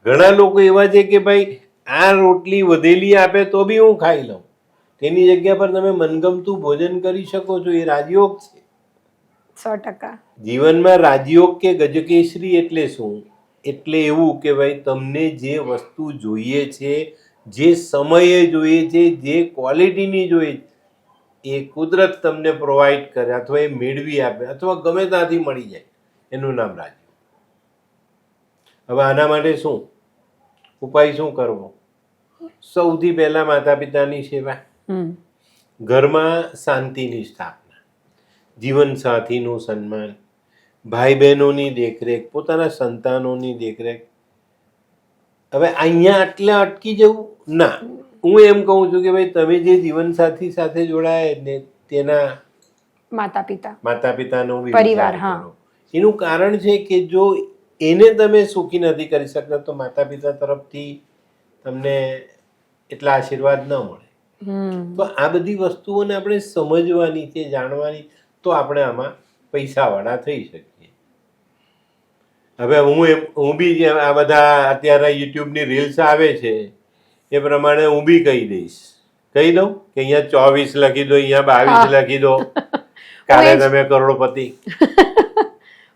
ઘણા લોકો એવા છે કે ભાઈ આ રોટલી વધેલી આપે તો બી હું ખાઈ લઉં, તેની જગ્યા પર તમે મનગમતું ભોજન કરી શકો છો, એ રાજયોગ છે. 100%. જીવનમાં રાજયોગ કે ગજકેસરી એટલે શું? એટલે એવું કે ભાઈ તમને જે વસ્તુ જોઈએ છે, જે સમયે જોઈએ છે, જે ક્વોલિટીની જોઈએ એ કુદરત તમને પ્રોવાઈડ કરે અથવા એ મેળવી આપે અથવા ગમે ત્યાંથી મળી જાય, એનું નામ રાજયોગ. હવે આના માટે શું ઉપાય, શું કરવો? સૌથી પહેલા માતા પિતાની સેવા, ઘરમાં શાંતિની સ્થાપના, જીવન સાથીનું સન્માન, ભાઈ બહેનોની દેખરેખ, પોતાના સંતાનોની દેખરેખ. હવે અહીંયા આટલા અટકી જવું ના, હું એમ કહું છું કે ભાઈ તમે જે જીવનસાથી સાથે જોડાયા ને તેના માતા પિતાનો પરિવાર, એનું કારણ છે કે જો એને તમે સુખી નથી કરી શકતા તો માતા પિતા તરફથી તમને એટલા આશીર્વાદ ન મળે. તો આ બધી વસ્તુઓને આપણે સમજવાની છે, જાણવાની, તો આપણે આમાં પૈસાવાળા થઈ શકીએ. હવે હું બી આ બધા અત્યારે યુટ્યુબની રીલ્સ આવે છે એ પ્રમાણે હું બી કહી દઉં કે અહીંયા 24 લખી દો, અહીંયા 22 લખી દો, કાલે તમે કરોડપતિ.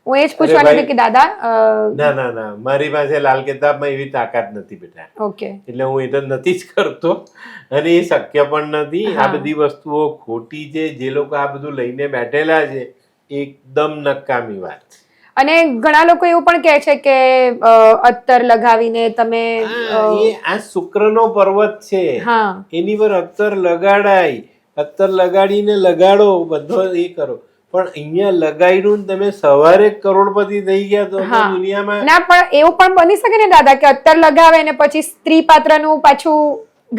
હું એ જ પૂછવાની હતી કે દાદા ના મારી પાસે લાલ કિતાબમાં એવી તાકાત નથી બેટા. ઓકે, એટલે હું એ તો નથી જ કરતો અને એ શક્ય પણ નથી. આ બધી વસ્તુઓ ખોટી છે. જે લોકો આ બધું લઈને બેઠેલા છે એકદમ નકામી વાત. અને ઘણા લોકો એવું પણ કહે છે કે અત્તર લગાવીને તમે આ શુક્રનો પર્વત છે એની પર અત્તર લગાડાય, અત્તર લગાડીને લગાડો, બધો એ કરો, પણ અહીંયા લગાડ્યું તમે સવારે કરોડપતિ થઈ ગયા તો દુનિયામાં ના. પણ એવું પણ બની શકે ને દાદા કે અત્તર લગાવે ને પછી સ્ત્રી પાત્રનું પાછું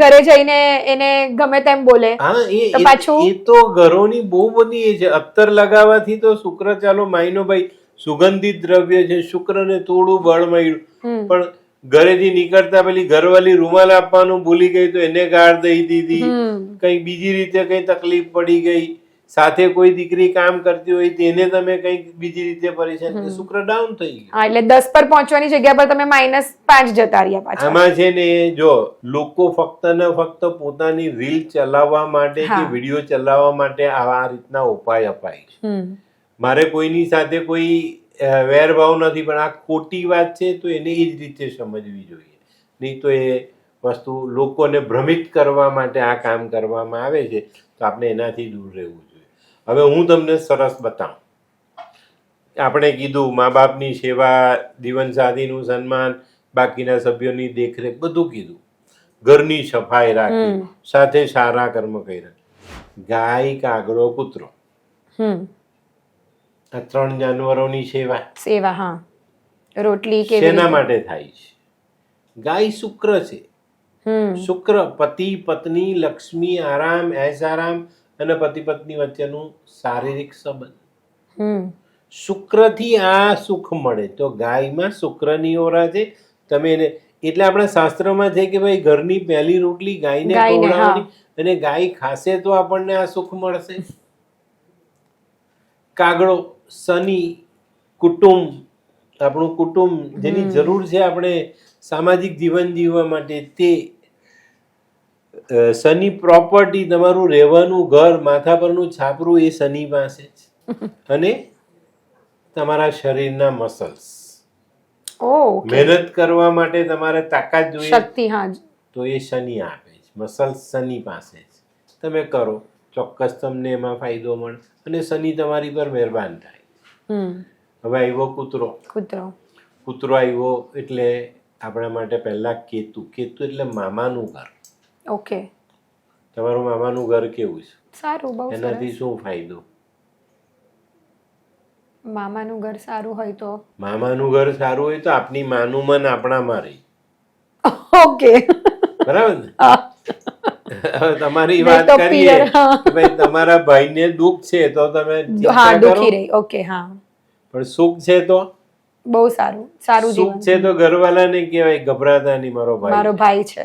ઘરે જઈને એને ગમે તેમ બોલે. હા, એ તો ઘરોની બહુ બધી એ છે. અત્તર લગાવવાથી તો શુક્ર, ચાલો માયનો ભાઈ સુગંધિત દ્રવ્ય છે, શુક્રને થોડું બળ મળ્યું, પણ ઘરેથી નીકળતા પેલી ઘરવાળી રૂમાલ આપવાનું ભૂલી ગઈ તો એને ગાળ દઈ દીધી, કઈ બીજી રીતે કઈ તકલીફ પડી ગઈ, સાથે કોઈ દીકરી કામ કરતી હોય તેને તમે કઈક બીજી રીતે પરેશાન, શુક્ર ડાઉન થઈ ગયું. એટલે 10 પર પહોંચવાની જગ્યા પર તમે -5 જતા રહ્યા પાછા. આમાં છે ને જો લોકો ફક્ત ને ફક્ત પોતાની રીલ ચલાવવા માટે કે વિડીયો ચલાવવા માટે આવા રીતના ઉપાય અપાય છે. મારે કોઈની સાથે કોઈ વેરભાવ નથી, પણ આ ખોટી વાત છે તો એને એ જ રીતે સમજવી જોઈએ. નહીં તો એ વસ્તુ લોકોને ભ્રમિત કરવા માટે આ કામ કરવામાં આવે છે, તો આપણે એનાથી દૂર રહેવું જોઈએ. હવે હું તમને સરસ બતાવું. આપણે કીધું મા બાપની સેવા, જીવનસાથીનું સન્માન, બાકીના સભ્યોની દેખરેખ, બધું કીધું. ઘરની સફાઈ રાખી, સાથે સારા કર્મ કર્યા. ગાય, કાગડો, કૂતરો, આ 3 જાનવરોની સેવા રોટલી શેના માટે થાય છે? ગાય શુક્ર છે. શુક્ર પતિ પત્ની, લક્ષ્મી, આરામ, એશ આરામ અને પતિ પત્ની વચ્ચેનું શારીરિક સંબંધ. શુક્રથી આ સુખ મળે. તો ગાયમાં શુક્રની ઓરા છે. તમે એને એટલે આપણા શાસ્ત્રમાં છે કે ભાઈ ઘરની પહેલી રોટલી ગાયને ખવડાવવાની, અને ગાય ખાશે તો આપણને આ સુખ મળશે. કાગડો, શનિ, કુટુંબ, આપણું કુટુંબ જેની જરૂર છે આપણે સામાજિક જીવન જીવવા માટે, તે શનિ પ્રોપર્ટી, તમારું રહેવાનું ઘર, માથા પરનું છાપરું એ શનિ પાસે છે. અને તમારા શરીરના મસલ્સ, મહેનત કરવા માટે તમારે તાકાત જોઈએ, તો એ શનિ આપે છે, મસલ્સ શનિ પાસે છે. તમે કરો ચોક્કસ તમને એમાં ફાયદો મળે અને શનિ તમારી પર મહેરબાન થાય. હવે આવ્યો કૂતરો. કૂતરો આવ્યો એટલે આપણા માટે પહેલા કેતુ. કેતુ એટલે મામાનું ઘર. ઓકે. તમારું મામાનું ઘર કેવું છે? સારું, બહુ એનાથી સરસ. શું ફાયદો? મામાનું ઘર સારું હોય તો મામાનું ઘર સારું હોય તો આપની માનું મન આપણામાં રહે. ઓકે. બરાબર ને? હવે તમારી નહીં વાત તો કરીએ પિયર, હા. કે ભાઈ તમારા ભાઈને દુઃખ છે તો તમે ચિંતા હા, કરો, દુખી રહી. ઓકે, હા, પણ સુખ છે તો બહુ સારું સારું સુખ જીવન. છે તો ઘરવાળાને કહેવાય ગભરાતા નહીં, મારો મારો ભાઈ ભાઈ છે.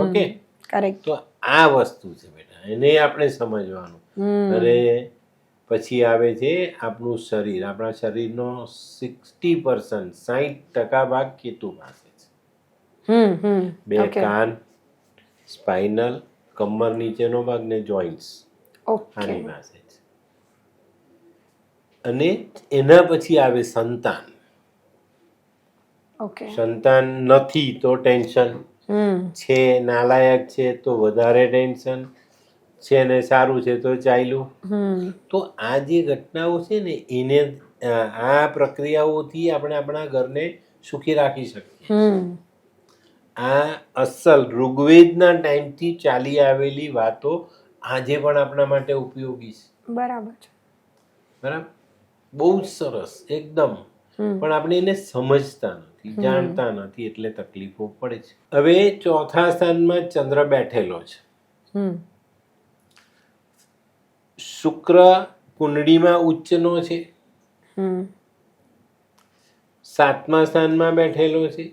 ઓકે. કરેક્ટ. તો આ વસ્તુ છે બેટા, એને આપણે સમજવાનું. અને પછી આવે છે આપણું શરીર. આપણા શરીરનો 60% 60% ભાગ કેતુ પાસે છે. બે કાન, સ્પાઇનલ, કમર નીચેનો ભાગ ને જોઈન્ટ્સ આની પાસે છે. અને એના પછી આવે સંતાન. ઓકે. સંતાન નથી તો ટેન્શન છે, નાલાયક છે તો વધારે ટેન્શન છે, ને સારું છે તો ચાલ્યું. તો આ જે ઘટનાઓ છે ને એને આ પ્રક્રિયાઓથી આપણે આપણા ઘરને સુખી રાખી શકીએ. આ અસલ ઋગ્વેદના ટાઈમથી ચાલી આવેલી વાતો આજે પણ આપણા માટે ઉપયોગી છે. બરાબર છે. બરાબર, બહુ જ સરસ એકદમ. પણ આપણે એને સમજતા નથી, જાણતા નથી, એટલે તકલીફો પડે છે. હવે ચોથા સ્થાનમાં ચંદ્ર બેઠેલો છે. શુક્ર કુંડળીમાં ઉચ્ચનો છે. 7મા સ્થાનમાં બેઠેલો છે.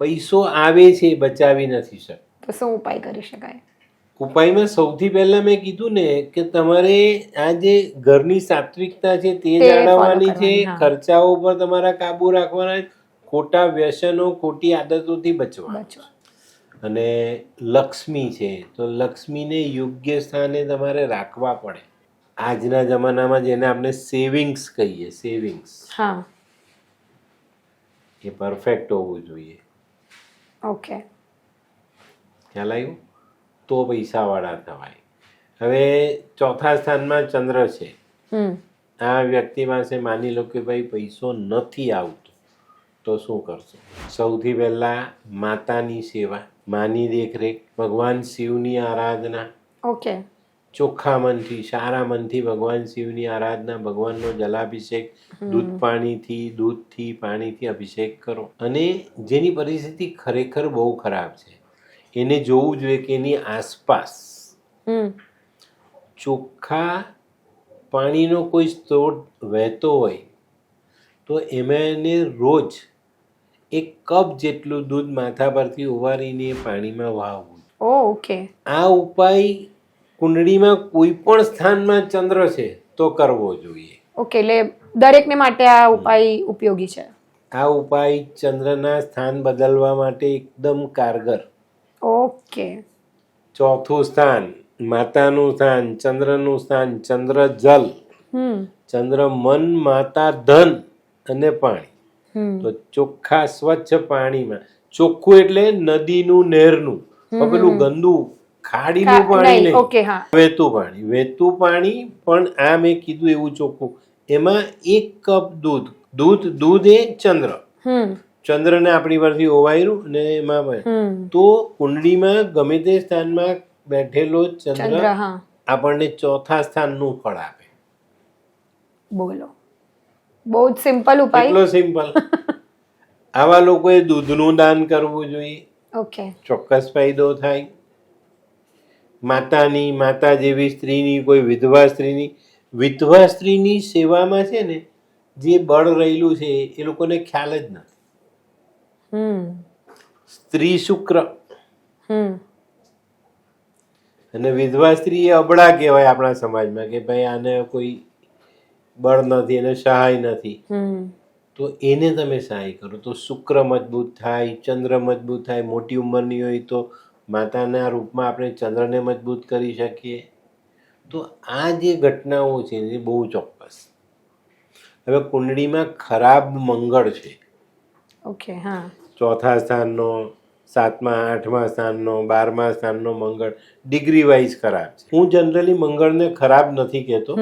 પૈસો આવે છે, બચાવી નથી શકતો. તો શું ઉપાય કરી શકાય? ઉપાયમાં સૌથી પહેલા મેં કીધું ને કે તમારે આ જે ઘરની સાત્વિકતા છે તે જાળવવાની છે, ખર્ચાઓ પર તમારા કાબુ રાખવાના, ખોટા વ્યસનો, ખોટી આદતોથી બચવા. અને લક્ષ્મી છે તો લક્ષ્મીને યોગ્ય સ્થાને તમારે રાખવા પડે. આજના જમાનામાં જેને આપણે સેવિંગ્સ કહીએ, સેવિંગ્સ એ પરફેક્ટ હોવું જોઈએ. ઓકે. ખ્યાલ આવ્યું? તો પૈસાવાળા થવાય. હવે ચોથા સ્થાનમાં ચંદ્ર છે. આ વ્યક્તિ પાસે માની લો કે ભાઈ પૈસો નથી આવતો તો શું કરશો? સૌથી પહેલા માતાની સેવા, માની દેખરેખ, ભગવાન શિવની આરાધના. ઓકે. ચોખ્ખા મનથી, સારા મનથી ભગવાન શિવની આરાધના, ભગવાનનો જલાભિષેક, દૂધથી પાણીથી અભિષેક કરો. અને જેની પરિસ્થિતિ ખરેખર બહુ ખરાબ છે એને જોવું જોઈએ કે એની આસપાસ ચોખ્ખા પાણીનો કોઈ સ્ત્રોત વહેતો હોય તો એમાં એને રોજ 1 કપ જેટલું દૂધ માથા પરથી ઉવારીને એ પાણીમાં વહાવવું. ઓકે. આ ઉપાય કુંડળીમાં કોઈ પણ સ્થાનમાં ચંદ્ર છે તો કરવો જોઈએ. ઓકે, એટલે દરેકને માટે આ ઉપાય ઉપયોગી છે. આ ઉપાય ચંદ્રના સ્થાન બદલવા માટે એકદમ કારગર. ઓકે. ચોથું સ્થાન માતાનું સ્થાન, ચંદ્રનું સ્થાન. ચંદ્ર જલ, ચંદ્ર મન, માતા ધન અને પાણી. તો ચોખ્ખા સ્વચ્છ પાણીમાં, ચોખ્ખું એટલે નદીનું, નહેરનું, પેલું ગંદુ ખાડીનું પાણી નહીં, વહેતું પાણી. વહેતું પાણી પણ આ મેં કીધું એવું ચોખ્ખું. એમાં 1 કપ દૂધ એ ચંદ્ર, ચંદ્રને આપણી પરથી ઓવાયું અને એમાં તો કુંડળીમાં ગમે તે સ્થાનમાં બેઠેલો ચંદ્ર આપણને ચોથા સ્થાનનું ફળ આપે. બોલો, બહુ જ સિમ્પલ ઉપાય. એટલો સિમ્પલ. આવા લોકોએ દૂધનું દાન કરવું જોઈએ. ઓકે. ચોક્કસ ફાયદો થાય. માતા જેવી સ્ત્રીની, કોઈ વિધવા સ્ત્રીની સેવામાં છે ને જે બળ રહેલું છે એ લોકોને ખ્યાલ જ નથી. સ્ત્રી શુક્ર અને વિધવા સ્ત્રી એ અબળા કહેવાય આપણા સમાજમાં કે ભાઈ આને કોઈ બળ નથી, એને સહાય નથી. તો એને તમે સહાય કરો તો શુક્ર મજબૂત થાય, ચંદ્ર મજબૂત થાય. મોટી ઉંમરની હોય તો માતાના રૂપમાં આપણે ચંદ્રને મજબૂત કરી શકીએ. તો આ જે ઘટનાઓ છે એ બહુ ચોક્કસ. હવે કુંડળીમાં ખરાબ મંગળ છે, ઓકે, હા, ચોથા સ્થાનનો, 7મા 8મા સ્થાનનો 12મા સ્થાનનો મંગળ ડિગ્રી વાઇઝ ખરાબ છે. હું જનરલી મંગળને ખરાબ નથી કહેતો.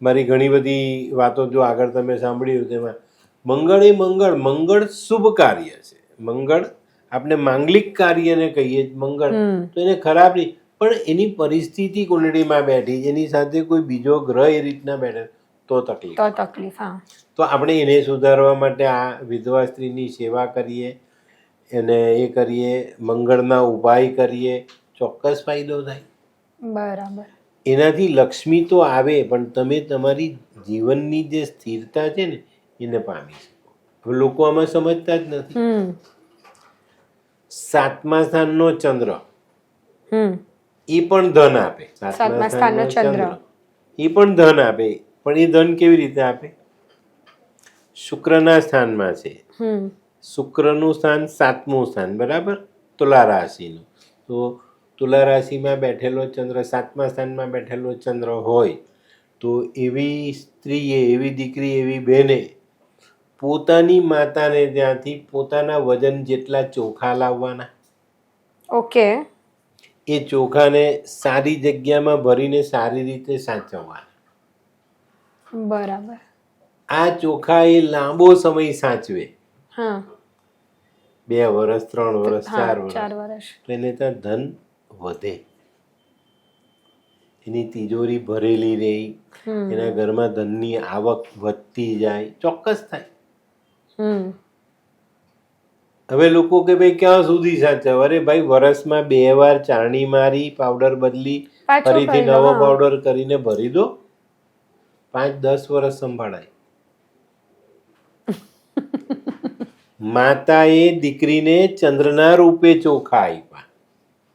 મારી ઘણી બધી વાતો જો આગળ તમે સાંભળ્યું તેમાં મંગળ એ મંગળ શુભ કાર્ય છે. મંગળ આપણે માંગલિક કાર્યને કહીએ મંગળ, તો એને ખરાબ નહીં, પણ એની પરિસ્થિતિ કુંડળીમાં બેઠી, એની સાથે કોઈ બીજો ગ્રહ એ રીતના બેઠે તો તકલીફ. તો આપણે એને સુધારવા માટે આ વિધવા સ્ત્રીની સેવા કરીએ, એને એ કરીએ, મંગળના ઉપાય કરીએ, ચોક્કસ ફાયદો થાય. બરાબર. એનાથી લક્ષ્મી તો આવે, પણ તમે તમારી જીવનની જે સ્થિરતા છે ને એને પામી શકો. હવે લોકો આમાં સમજતા જ નથી. 7મા સ્થાનનો ચંદ્ર એ પણ ધન આપે. 7મા સ્થાનનો ચંદ્ર એ પણ ધન આપે, પણ એ ધન કેવી રીતે આપે? શુક્રના સ્થાનમાં છે. શુક્રનું સ્થાન 7મું સ્થાન, બરાબર, તુલા રાશિનું. તો તુલા રાશિમાં બેઠેલો ચંદ્ર, 7મા સ્થાનમાં બેઠેલો ચંદ્ર હોય તો એવી સ્ત્રીએ, એવી દીકરી, એવી બહેને પોતાની માતાને ત્યાંથી પોતાના વજન જેટલા ચોખા લાવવાના. ઓકે. એ ચોખાને સારી જગ્યામાં ભરીને સારી રીતે સાચવવાના. બરાબર. આ ચોખા એ લાંબો સમય સાચવે. 2 વર્ષ, 3 વર્ષ, 4 વર્ષ. એને ત્યાં ધન વધે, એની તિજોરી ભરેલી રહે, એના ઘરમાં ધનની આવક વધતી જાય, ચોક્કસ થાય. હવે લોકો કે ભાઈ ક્યાં સુધી સાચવે? અરે ભાઈ, વર્ષમાં 2 વાર ચારણી મારી, પાવડર બદલી, ફરીથી નવો પાવડર કરીને ભરી દો, 5-10 વર્ષ સંભાળાય. માતાએ દીકરીને ચંદ્રના રૂપે ચોખા આપ્યા.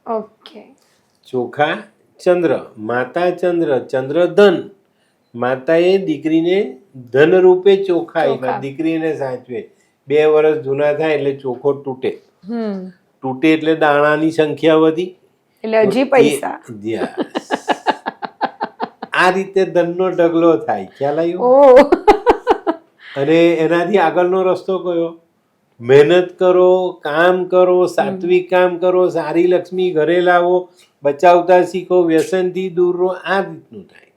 ઓકે. ચોખા ચંદ્ર, માતા ચંદ્ર, ચંદ્ર ધન. માતાએ દીકરીને ધન રૂપે ચોખા આપ્યા, દીકરીને સાચવે. 2 વર્ષ જૂના થાય એટલે ચોખો તૂટે. તૂટે એટલે દાણાની સંખ્યા વધી, એટલે હજી પૈસા. આ રીતે ધનનો ઢગલો થાય. ખ્યાલ આવ્યો? અને એનાથી આગળનો રસ્તો કયો? મહેનત કરો, કામ કરો, સાત્વિક કામ કરો, સારી લક્ષ્મી ઘરે લાવો, બચાવતા શીખો, વ્યસનથી દૂર રહો. આ રીતનું થાય.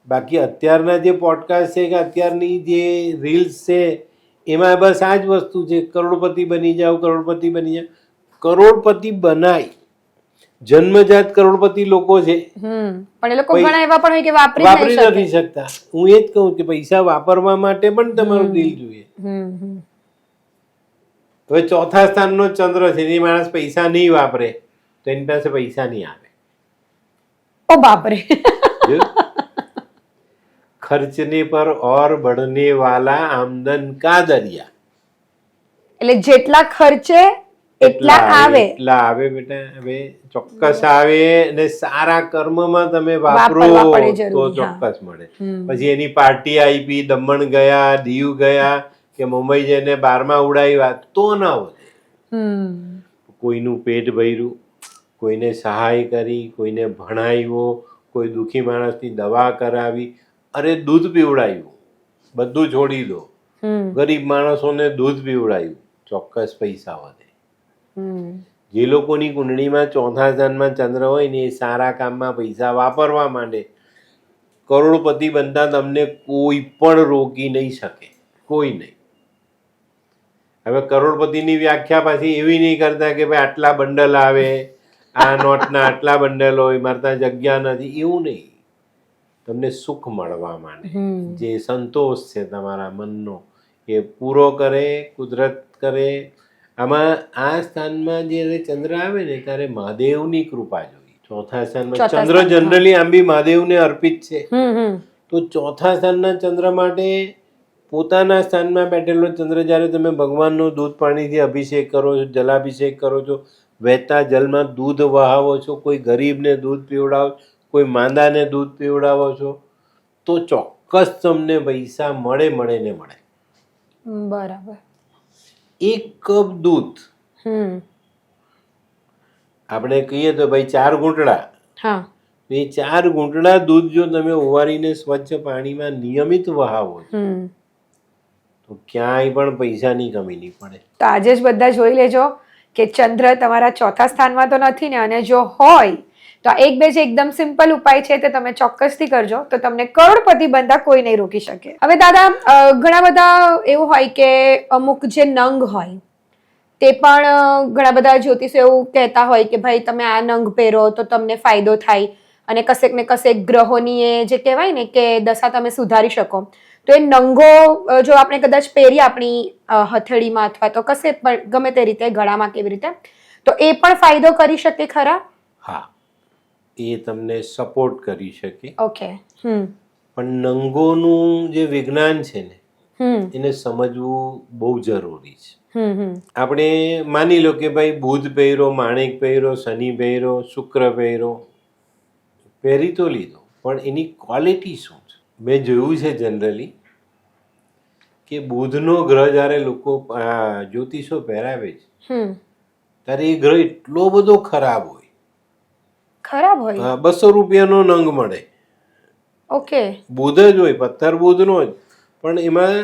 બાકી અત્યારના જે પોડકાસ્ટ છે કે અત્યારની જે રીલ્સ છે એમાં બસ આ જ વસ્તુ છે, કરોડપતિ બની જાઓ, કરોડપતિ બની જાઓ. કરોડપતિ બનાય, જન્મજાત કરોડપતિ લોકો છે, પણ એ લોકો ઘણા એવા પણ હોય કે વાપરી નથી શકતા. હું એ જ કહું કે પૈસા વાપરવા માટે પણ તમારું દિલ જોઈએ. હવે 4થા સ્થાનનો ચંદ્ર છે, એ માણસ પૈસા નહીં વાપરે તો એની પાસે પૈસા નહીં આવે. ઓ બાપરે. ખર્ચને પર ઓર બઢને વાલા આમદન કા દરિયા. એટલે જેટલા ખર્ચે એટલા આવે. એટલા આવે બેટા. હવે ચોક્કસ આવે, અને સારા કર્મમાં તમે વાપરો તો ચોક્કસ મળે. પછી એની પાર્ટી આપી, દમણ ગયા, દીવ ગયા કે મુંબઈ જઈને 12મા ઉડાવ્યા તો ના વધે. કોઈનું પેટ ભર્યું, કોઈને સહાય કરી, કોઈને ભણાવ્યો, કોઈ દુઃખી માણસની દવા કરાવી, અરે દૂધ પીવડાવ્યું, બધું છોડી દો, ગરીબ માણસોને દૂધ પીવડાવ્યું, ચોક્કસ પૈસા વધે. જે લોકોની કુંડળીમાં 4થા સ્થાનમાં ચંદ્ર હોય ને એ સારા કામમાં પૈસા વાપરવા માંડે, કરોડપતિ બનતા તમને કોઈ પણ રોકી નહીં શકે, કોઈ નહીં. હવે કરોડપતિની વ્યાખ્યા પાછી એવી નહીં કરતા કે ભાઈ આટલા બંડલ આવે, આ નોટના આટલા બંડલ હોય, મારે ત્યાં જગ્યા નથી, એવું નહીં. તમને સુખ મળવા માંડે. જે સંતોષ છે તમારા મનનો એ પૂરો કરે, કુદરત કરે. આમાં આ સ્થાનમાં જ્યારે ચંદ્ર આવે ને ત્યારે મહાદેવની કૃપા જોઈએ. 4થા સ્થાનમાં ચંદ્ર જનરલી આમ બી મહાદેવને અર્પિત છે. તો 4થા સ્થાનના ચંદ્ર માટે પોતાના સ્થાનમાં બેઠેલો ચંદ્ર જ્યારે તમે ભગવાનનું દૂધ પાણીથી અભિષેક કરો છો, જલાભિષેક કરો છો, વહેતા જલમાં દૂધ વહાવો છો, કોઈ ગરીબને દૂધ પીવડાવો, કોઈ માંદાને દૂધ પીવડાવો છો, તો ચોક્કસ તમને પૈસા મળે ને મળે. બરાબર. 1 કપ દૂધ આપણે કહીએ તો ભાઈ 4 ઘૂંટડા. એ 4 ઘૂંટડા દૂધ જો તમે ઉવારીને સ્વચ્છ પાણીમાં નિયમિત વહાવો છો તો ક્યાંય પણ પૈસાની કમી નહીં પડે. તો આજે જ બધા જોઈ લેજો કે ચંદ્ર તમારા ચોથા સ્થાનમાં તો નથી ને, અને જો હોય તો આ એક બે જે એકદમ સિમ્પલ ઉપાય છે તે તમે ચોક્કસથી કરજો તો તમને કરોડપતિ બનતા કોઈ નહીં રોકી શકે. હવે દાદા ઘણા બધા એવું હોય કે અમુક જે નંગ હોય તે પણ ઘણા બધા જ્યોતિષો એવું કહેતા હોય કે ભાઈ તમે આ નંગ પહેરો તો તમને ફાયદો થાય, અને કશેક ને કશેક ગ્રહોની એ જે કહેવાય ને કે દશા તમે સુધારી શકો. તો એ નંગો જો આપણે કદાચ પહેરી આપણી હથેળીમાં અથવા તો કશે પણ ગમે તે રીતે ગળામાં કેવી રીતે, તો એ પણ ફાયદો કરી શકે ખરા? હા, એ તમને સપોર્ટ કરી શકે. ઓકે. પણ નંગોનું જે વિજ્ઞાન છે ને એને સમજવું બહુ જરૂરી છે. આપણે માની લો કે ભાઈ બુધ પહેરો, માણેક પહેરો, શનિ પહેરો, શુક્ર પહેરો, પહેરી તો લીધો, પણ એની ક્વોલિટી શું છે? મેં જોયું છે જનરલી કે બુધનો ગ્રહ જ્યારે લોકો જ્યોતિષો પહેરાવે છે ત્યારે એ ગ્રહ એટલો બધો ખરાબ હોય. ખરાબ હોય? હા, 200 રૂપિયાનો નંગ મળે. ઓકે. બુધ જ હોય, પથ્થર બુધનો જ, પણ એમાં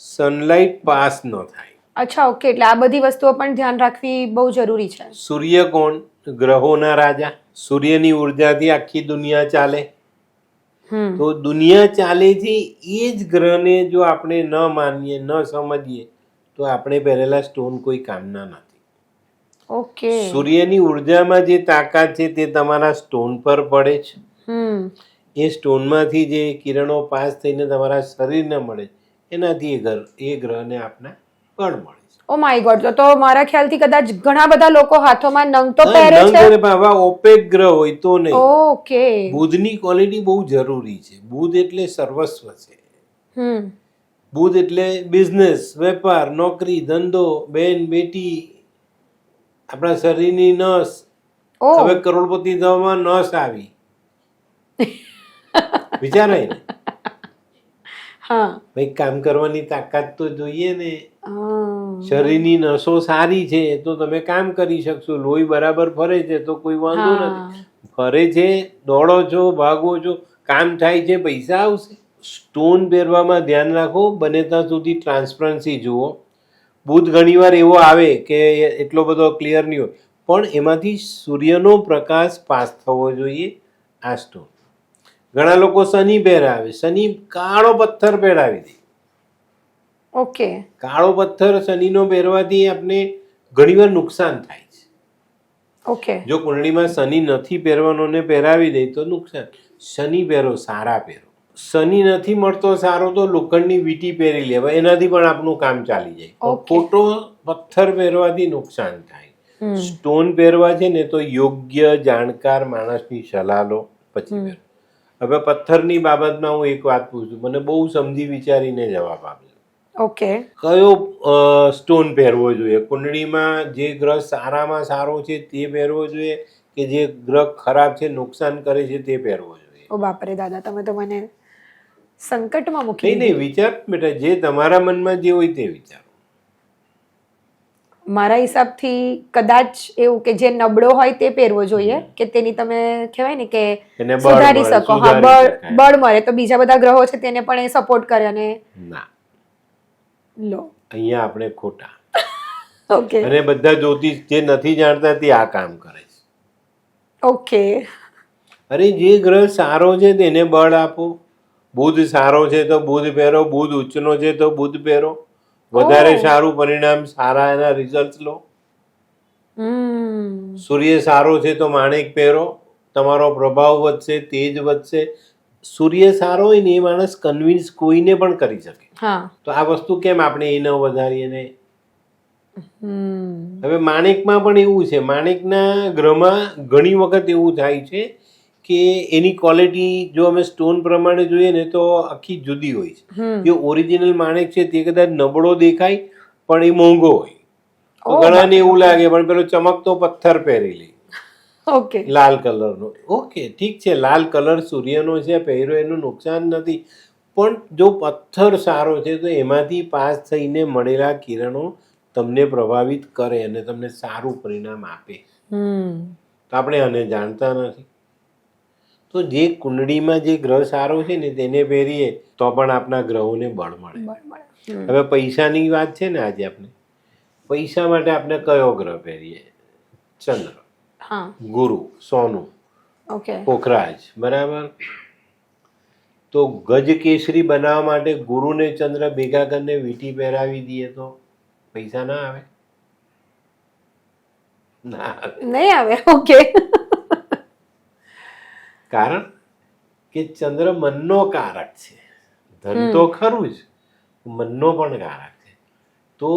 સનલાઇટ પાસ ન થાય. અચ્છા, ઓકે. એટલે આ બધી વસ્તુઓ પણ ધ્યાન રાખવી બહુ જરૂરી છે. સૂર્ય કોણ? ગ્રહોના રાજા. સૂર્યની ઉર્જાથી આખી દુનિયા ચાલે. તો દુનિયા ચાલે છે એ જ ગ્રહને જો આપણે ન માનીએ, ન સમજીએ તો આપણે પહેરેલા સ્ટોન કોઈ કામના નથી. ઓકે. સૂર્યની ઉર્જામાં જે તાકાત છે તે તમારા સ્ટોન પર પડે છે. એ સ્ટોનમાંથી જે કિરણો પાસ થઈને તમારા શરીરને મળે એનાથી એ ગ્રહને આપના બળ મળે છે. Oh my God. તો મારા ખ્યાલથી કદાચ ઘણા બધા લોકો હાથોમાં નંગ તો પહેરે છે. નંગ આવા ઓપેક ગ્રહ હોય તો નહીં. ઓકે. બુધની ક્વોલિટી બહુ જરૂરી છે. બુધ એટલે સર્વસ્વ છે. બુધ એટલે બિઝનેસ, વેપાર, નોકરી, ધંધો, બેન, બેટી, આપણા શરીરની નસ. હવે કરોડપતિ થવામાં નસ આવી. વિચારાય ને? ભાઈ કામ કરવાની તાકાત તો જોઈએ ને. શરીરની નસો સારી છે તો તમે કામ કરી શકશો. લોહી બરાબર ફરે છે તો કોઈ વાંધો નથી. ફરે છે, દોડો છો, ભાગો છો, કામ થાય છે, પૈસા આવશે. સ્ટોન પહેરવામાં ધ્યાન રાખો, બને ત્યાં સુધી ટ્રાન્સપરન્સી જુઓ. બુધ ઘણીવાર એવો આવે કે એટલો બધો ક્લિયર નહીં હોય, પણ એમાંથી સૂર્યનો પ્રકાશ પાસ થવો જોઈએ આ સ્ટોન. ઘણા લોકો શનિ પહેરાવે, શનિ કાળો પથ્થર પહેરાવી દે. ઓકે. કાળો પથ્થર શનિનો પહેરવાથી આપણે ઘણીવાર નુકસાન થાય છે. ઓકે. જો કુંડળીમાં શનિ નથી પહેરવાનો ને પહેરાવી દે તો નુકસાન. શનિ પહેરો, સારા પહેરો. શનિ નથી મળતો સારો તો લોખંડની વીંટી પહેરી લેવા, એનાથી પણ આપણું કામ ચાલી જાય. ખોટો પથ્થર પહેરવાથી નુકસાન થાય. સ્ટોન પહેરવા છે ને તો યોગ્ય જાણકાર માણસની સલાહ લો પછી પહેરો. હવે પથ્થરની બાબતમાં હું એક વાત પૂછું, મને બહુ સમજી વિચારીને જવાબ આપજો. ઓકે. કયો સ્ટોન પહેરવો જોઈએ? કુંડળીમાં જે ગ્રહ સારામાં સારો છે તે પહેરવો જોઈએ કે જે ગ્રહ ખરાબ છે, નુકસાન કરે છે તે પહેરવો જોઈએ? ઓ બાપરે દાદા, તમે તો મને સંકટમાં મૂકી નહીં, વિચાર બેટા, જે તમારા મનમાં જે હોય તે વિચારો. મારા હિસાબથી કદાચ એવું કે જે નબળો હોય તે પહેરવો જોઈએ, કે તેની તમે કહેવાય ને કે સુધારી શકો. હા, બળ મળે તો બીજા બધા ગ્રહો છે તેને પણ એ સપોર્ટ કરે. અને ના, લો, અહીંયા આપણે ખોટા. ઓકે. અને બધા જ્યોતિષ જે નથી જાણતા તે આ કામ કરે છે. ઓકે. અરે જે ગ્રહ સારો છે તેને બળ આપો. બુધ સારો છે તો બુધ પહેરો, બુધ ઉચ્ચનો છે તો બુધ પહેરો. વધારે સારું પરિણામ, સારા એના રિઝલ્ટ લો. સૂર્ય સારો છે તો માણેક પહેરો, તમારો પ્રભાવ વધશે, તેજ વધશે. સૂર્ય સારો હોય ને એ માણસ કન્વિન્સ કોઈને પણ કરી શકે. તો આ વસ્તુ કેમ આપણે એ ન વધારીએ ને? હવે માણેકમાં પણ એવું છે. માણેકના ગ્રહમાં ઘણી વખત એવું થાય છે કે એની ક્વોલિટી જો અમે સ્ટોન પ્રમાણે જોઈએ ને તો આખી જુદી હોય છે. જે ઓરિજિનલ માણેક છે તે કદાચ નબળો દેખાય પણ એ મોંઘો હોય. તો ઘણાને એવું લાગે પણ પેલો ચમકતો પથ્થર પહેરી લે. ઓકે. લાલ કલરનો. ઓકે, ઠીક છે, લાલ કલર સૂર્યનો છે, પહેર્યો એનું નુકસાન નથી. પણ જો પથ્થર સારો છે તો એમાંથી પાસ થઈને મળેલા કિરણો તમને પ્રભાવિત કરે અને તમને સારું પરિણામ આપે. તો આપણે આને જાણતા નથી. તો જે કુંડળીમાં જે ગ્રહ સારો છે ને તેને પહેરીએ તો પણ આપણા ગ્રહોને બળ મળે. હવે પૈસાની વાત છે ને આજે આપણે, પૈસા માટે આપણે કયો ગ્રહ પહેરીએ? ચંદ્ર, હા ગુરુ, સોનું, ઓકે પોખરાજ, બરાબર. તો ગજ કેસરી બનાવવા માટે ગુરુ ને ચંદ્ર ભેગા કરીને વીંટી પહેરાવી દઈએ તો પૈસા ના આવે? ના આવે. નહીં આવે ઓકે કારણ કે ચંદ્ર મનનો કારક છે. ધન તો ખરું જ, મનનો પણ કારક છે. તો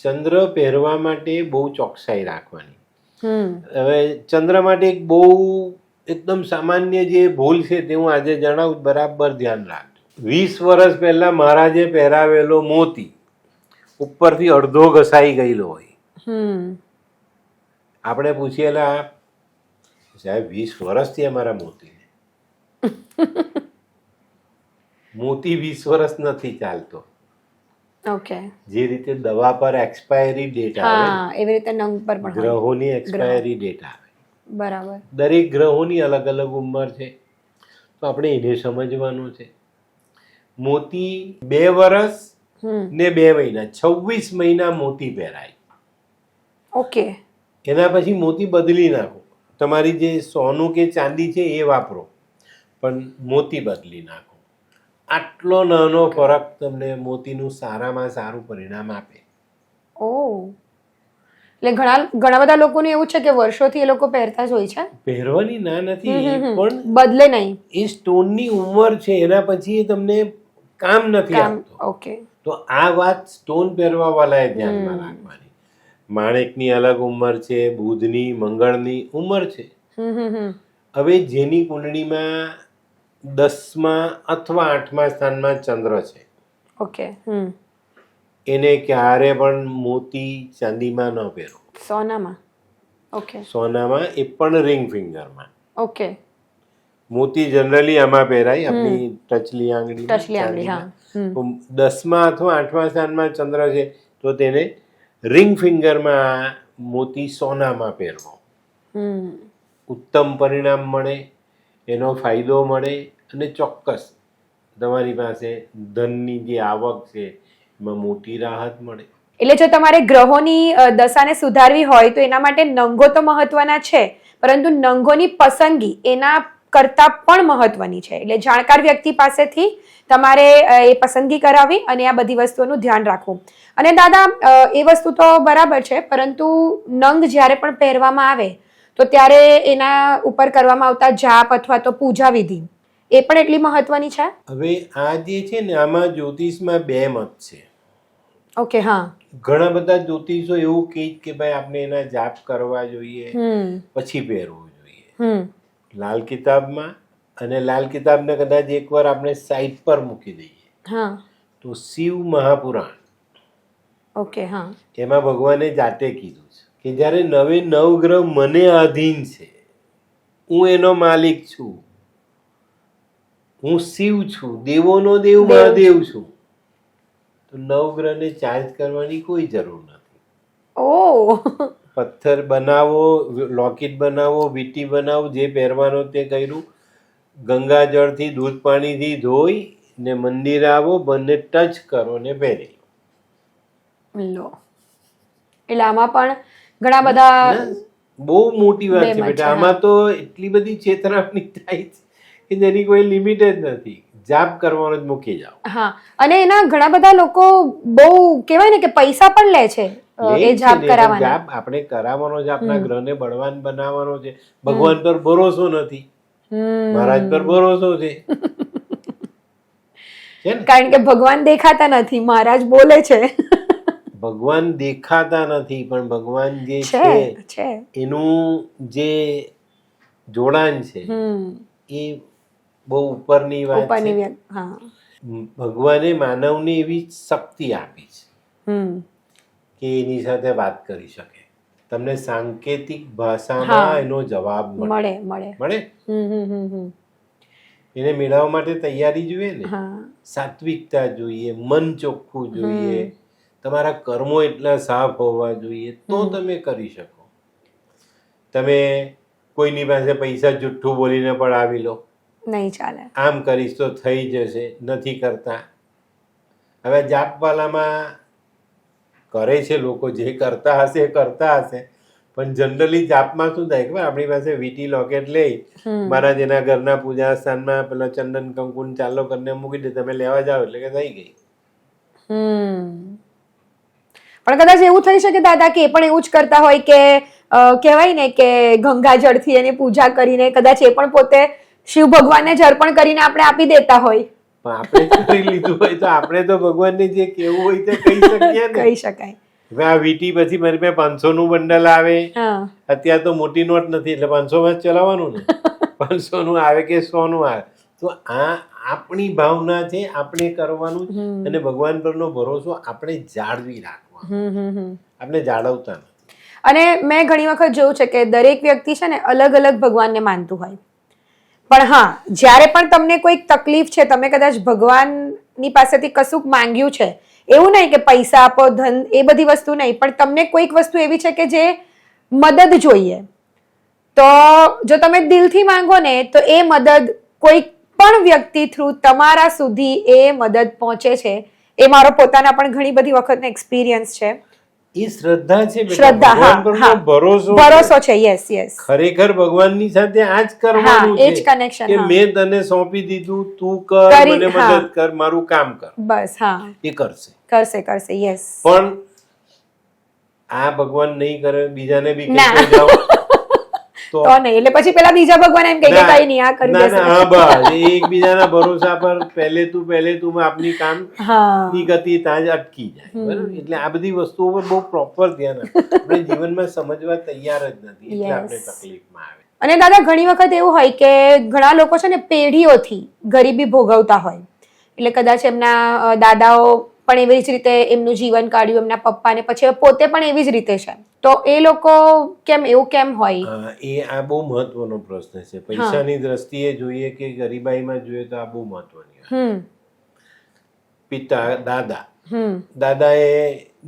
ચંદ્ર પહેરવા માટે બહુ ચોકસાઈ રાખવાની. હવે ચંદ્ર માટે એક બહુ એકદમ સામાન્ય જે ભૂલ છે તે હું આજે જણાવું, બરાબર ધ્યાન રાખજો. 20 વર્ષ પહેલા મહારાજે પહેરાવેલો મોતી ઉપરથી અડધો ઘસાઈ ગયેલો હોય. આપણે પૂછીએલા, સાહેબ 20 વર્ષથી અમારા મોતી મોતી 20 વર્ષ નથી ચાલતો. ઓકે જે રીતે દવા પર એક્સપાયરી ડેટ આવે, હા એવી રીતે નંગ પર પણ હોય. ગ્રહોની એક્સપાયરી ડેટ આવે. બરાબર દરેક ગ્રહોની અલગ અલગ ઉંમર છે, તો આપણે એને સમજવાનું છે. મોતી 2 વર્ષ ને 2 મહિના, 26 મહિના મોતી પહેરાય. ઓકે એના પછી મોતી બદલી નાખો. તમારી જે સોનું કે ચાંદી છે એ વાપરો, પણ મોતી બદલી નાખો. આટલો નાનો ફરક તમને મોતીનું સારામાં સારું પરિણામ આપે. ઓ એટલે ઘણા બધા લોકોને એવું છે કે વર્ષોથી એ લોકો પહેરતા જ હોય છે. પહેરવાની ના નથી, પણ બદલે નહીં. એ સ્ટોનની ઉંમર છે, એના પછી એ તમને કામ નથી આપતો. ઓકે તો આ વાત સ્ટોન પહેરવા વાળાએ ધ્યાનમાં રાખવાની. માણેકની અલગ ઉંમર છે, બુધની, મંગળની ઉંમર છે. હવે જેની કુંડળીમાં 10મા અથવા 8મા સ્થાનમાં ચંદ્ર છે, ઓકે એને ક્યારે પણ મોતી ચાંદીમાં ન પહેરો. સોનામાં? ઓકે સોનામાં, એ પણ રિંગ ફિંગરમાં. ઓકે મોતી જનરલી આમાં પહેરાય, આપણી ટચલી આંગળી. 10મા અથવા 8મા સ્થાનમાં ચંદ્ર છે તો તેને રિંગ ફિંગરમાં મોતી સોનામાં પહેરવો. ઉત્તમ પરિણામ મળે, એનો ફાયદો મળે, અને ચોક્કસ તમારી પાસે ધનની જે આવક છે એમાં મોટી રાહત મળે. એટલે જો તમારે ગ્રહોની દશાને સુધારવી હોય તો એના માટે નંગો તો મહત્વના છે, પરંતુ નંગોની પસંદગી એના કરતા પણ મહત્વની છે. એટલે જાણકાર વ્યક્તિ પાસેથી તમારે એ પસંદગી કરાવી અને આ બધી વસ્તુઓનું ધ્યાન રાખવું. અને દાદા એ વસ્તુ તો બરાબર છે, પરંતુ નંગ જ્યારે પણ પહેરવામાં આવે તો ત્યારે એના ઉપર કરવામાં આવતા જાપ અથવા તો પૂજા વિધિ એ પણ એટલી મહત્વની છે. હવે આ જે છે ને, આમાં જ્યોતિષમાં 2 મત છે. ઓકે હા ઘણા બધા જ્યોતિષો એવું કહે કે ભાઈ આપણે એના જાપ કરવા જોઈએ, પછી પહેરવું જોઈએ લાલ કિતાબમાં. અને લાલ કિતાબને કદાચ એકવાર આપણે સાઈડ પર મૂકી દઈએ તો શિવ મહાપુરાણ, ઓકે હા એમાં ભગવાને જાતે કીધું છે કે જ્યારે 9 ગ્રહ મને આધીન છે, હું એનો માલિક છું, હું શિવ છું, દેવોનો દેવ મહાદેવ છું, તો 9 ગ્રહને ચાર્જ કરવાની કોઈ જરૂર નથી. ઓ પથ્થર બનાવો, લોકેટ બનાવો, વીંટી બનાવો, જે પહેરવાનો તે કર્યું, ગંગાજળથી દૂધ પાણીથી ધોઈ ને મંદિર આવો, બંને ટચ કરો ને પહેરી લો. એટલે આમાં પણ ઘણા બધા બહુ મોટી વાત છે બેટા. આમાં તો એટલી બધી છેતરામણી થાય છે કે જેની કોઈ લિમિટ જ નથી. જાપ કરવાનો જ મૂકી જાઓ. હા, અને એના ઘણા બધા લોકો બહુ કહેવાય ને કે પૈસા પણ લે છે એ જાપ કરાવવાના. જાપ આપણે કરાવવાનો છે, આપણા ગ્રહને બળવાન બનાવવાનો છે. ભગવાન પર ભરોસો નથી, મહારાજ પર ભરોસો છે. કારણ કે ભગવાન દેખાતા નથી, મહારાજ બોલે છે. ભગવાન દેખાતા નથી, પણ ભગવાન જે છે એનું જે જોડાણ છે એ બહુ ઉપરની વાત છે. ભગવાને માનવને એવી શક્તિ આપી છે કે એની સાથે વાત કરી શકે. તમને સાંકેતિક ભાષામાં એનો જવાબ મળે. એને મેળવવા માટે તૈયારી જોઈએ ને, સાત્વિકતા જોઈએ, મન ચોખ્ખું જોઈએ, તમારા કર્મો એટલા સાફ હોવા જોઈએ, તો તમે કરી શકો. તમે કોઈની પાસે પૈસા જુઠ્ઠું બોલીને પડાવી લો, નહીં ચાલે. આમ કરીશ તો થઈ જશે, નથી કરતા. હવે જાપવાલામાં કરે છે લોકો, જે કરતા હશે એ કરતા હશે, પણ જનરલી જાપમાં શું થાય ખબર, આપણી પાસે વીટી લોકેટ લઈ મહારાજ એના ઘરના પૂજા સ્થાનમાં પેલા ચંદન કંકુન ચાલો કરીને મૂકી દે, તમે લેવા જાઓ એટલે કે થઈ ગઈ. પણ કદાચ એવું થઈ શકે દાદા કે એ પણ એવું જ કરતા હોય કે કહેવાય ને કે ગંગાજળથી એની પૂજા કરીને કદાચ એ પણ પોતે શિવ ભગવાનને જ અર્પણ કરીને આપણે આપી દેતા હોય. પણ આપણે કરી લીધું હોય તો આપણે તો ભગવાનને જે કેવું હોય તે કહી શકીએ ને. કહી શકાય. હવે આ વીટી પછી મારી પાસે 500 નું બંડલ આવે, અત્યારે તો મોટી નોટ નથી એટલે 500 માં જ ચલાવવાનું ને, 500 નું આવે કે 100 નું આવે, તો આ આપણી ભાવના છે, આપણે કરવાનું, અને ભગવાન પરનો ભરોસો આપણે જાળવી રાખવાનો, આપણે જાળવતા નથી. અને મેં ઘણી વખત જોયું છે કે દરેક વ્યક્તિ છે ને અલગ અલગ ભગવાનને માનતું હોય, પણ હા જ્યારે પણ તમને કોઈક તકલીફ છે, તમે કદાચ ભગવાનની પાસેથી કશુંક માંગ્યું છે, એવું નહીં કે પૈસા આપો, ધન, એ બધી વસ્તુ નહીં, પણ તમને કોઈક વસ્તુ એવી છે કે જે મદદ જોઈએ, તો જો તમે દિલથી માંગો ને તો એ મદદ કોઈક પણ વ્યક્તિ થ્રુ તમારા સુધી એ મદદ પહોંચે છે. એ મારો પોતાના પણ ઘણી બધી વખતનો એક્સપિરિયન્સ છે. એ શ્રદ્ધા છે, શ્રદ્ધા, ભગવાન પરનો ભરોસો છે. યસ યસ, ખરેખર ભગવાનની સાથે આ જ કરવાનું એ જ કનેક્શન કે મેં તને સોંપી દીધું, તું કર, મને મદદ કર, મારું કામ કર, બસ. હા, એ કરશે. યસ. પણ આ ભગવાન નહીં કરે, બીજાને બી કહેતો જાઓ તો નહીં, એટલે પછી પેલા બીજા ભગવાન એમ કહે કે કઈ નહીં, આ કરી દેશે. હા, બસ એકબીજાના ભરોસા પર પહેલે તું આપની કામ ની ગતિ ત્યાં જ અટકી જાય. બરાબર, એટલે આ બધી વસ્તુઓ પર બહુ પ્રોપર ધ્યાન આપણે જીવનમાં સમજવા તૈયાર જ નથી, એટલે આપણે તકલીફમાં આવે. અને દાદા ઘણી વખત એવું હોય કે ઘણા લોકો છે ને પેઢીઓથી ગરીબી ભોગવતા હોય, એટલે કદાચ એમના દાદાઓ પણ એવી જ રીતે એમનું જીવન કાઢ્યું, એમના પપ્પાને, પછી પોતે પણ એવી જ રીતે છે, તો એ લોકો એવું કેમ હોય? એ આ બહુ મહત્વનો પ્રશ્ન છે. પૈસાની દ્રષ્ટિએ જોઈએ કે ગરીબાઈમાં જોઈએ તો આ બહુ મહત્વની. પિતા દાદાએ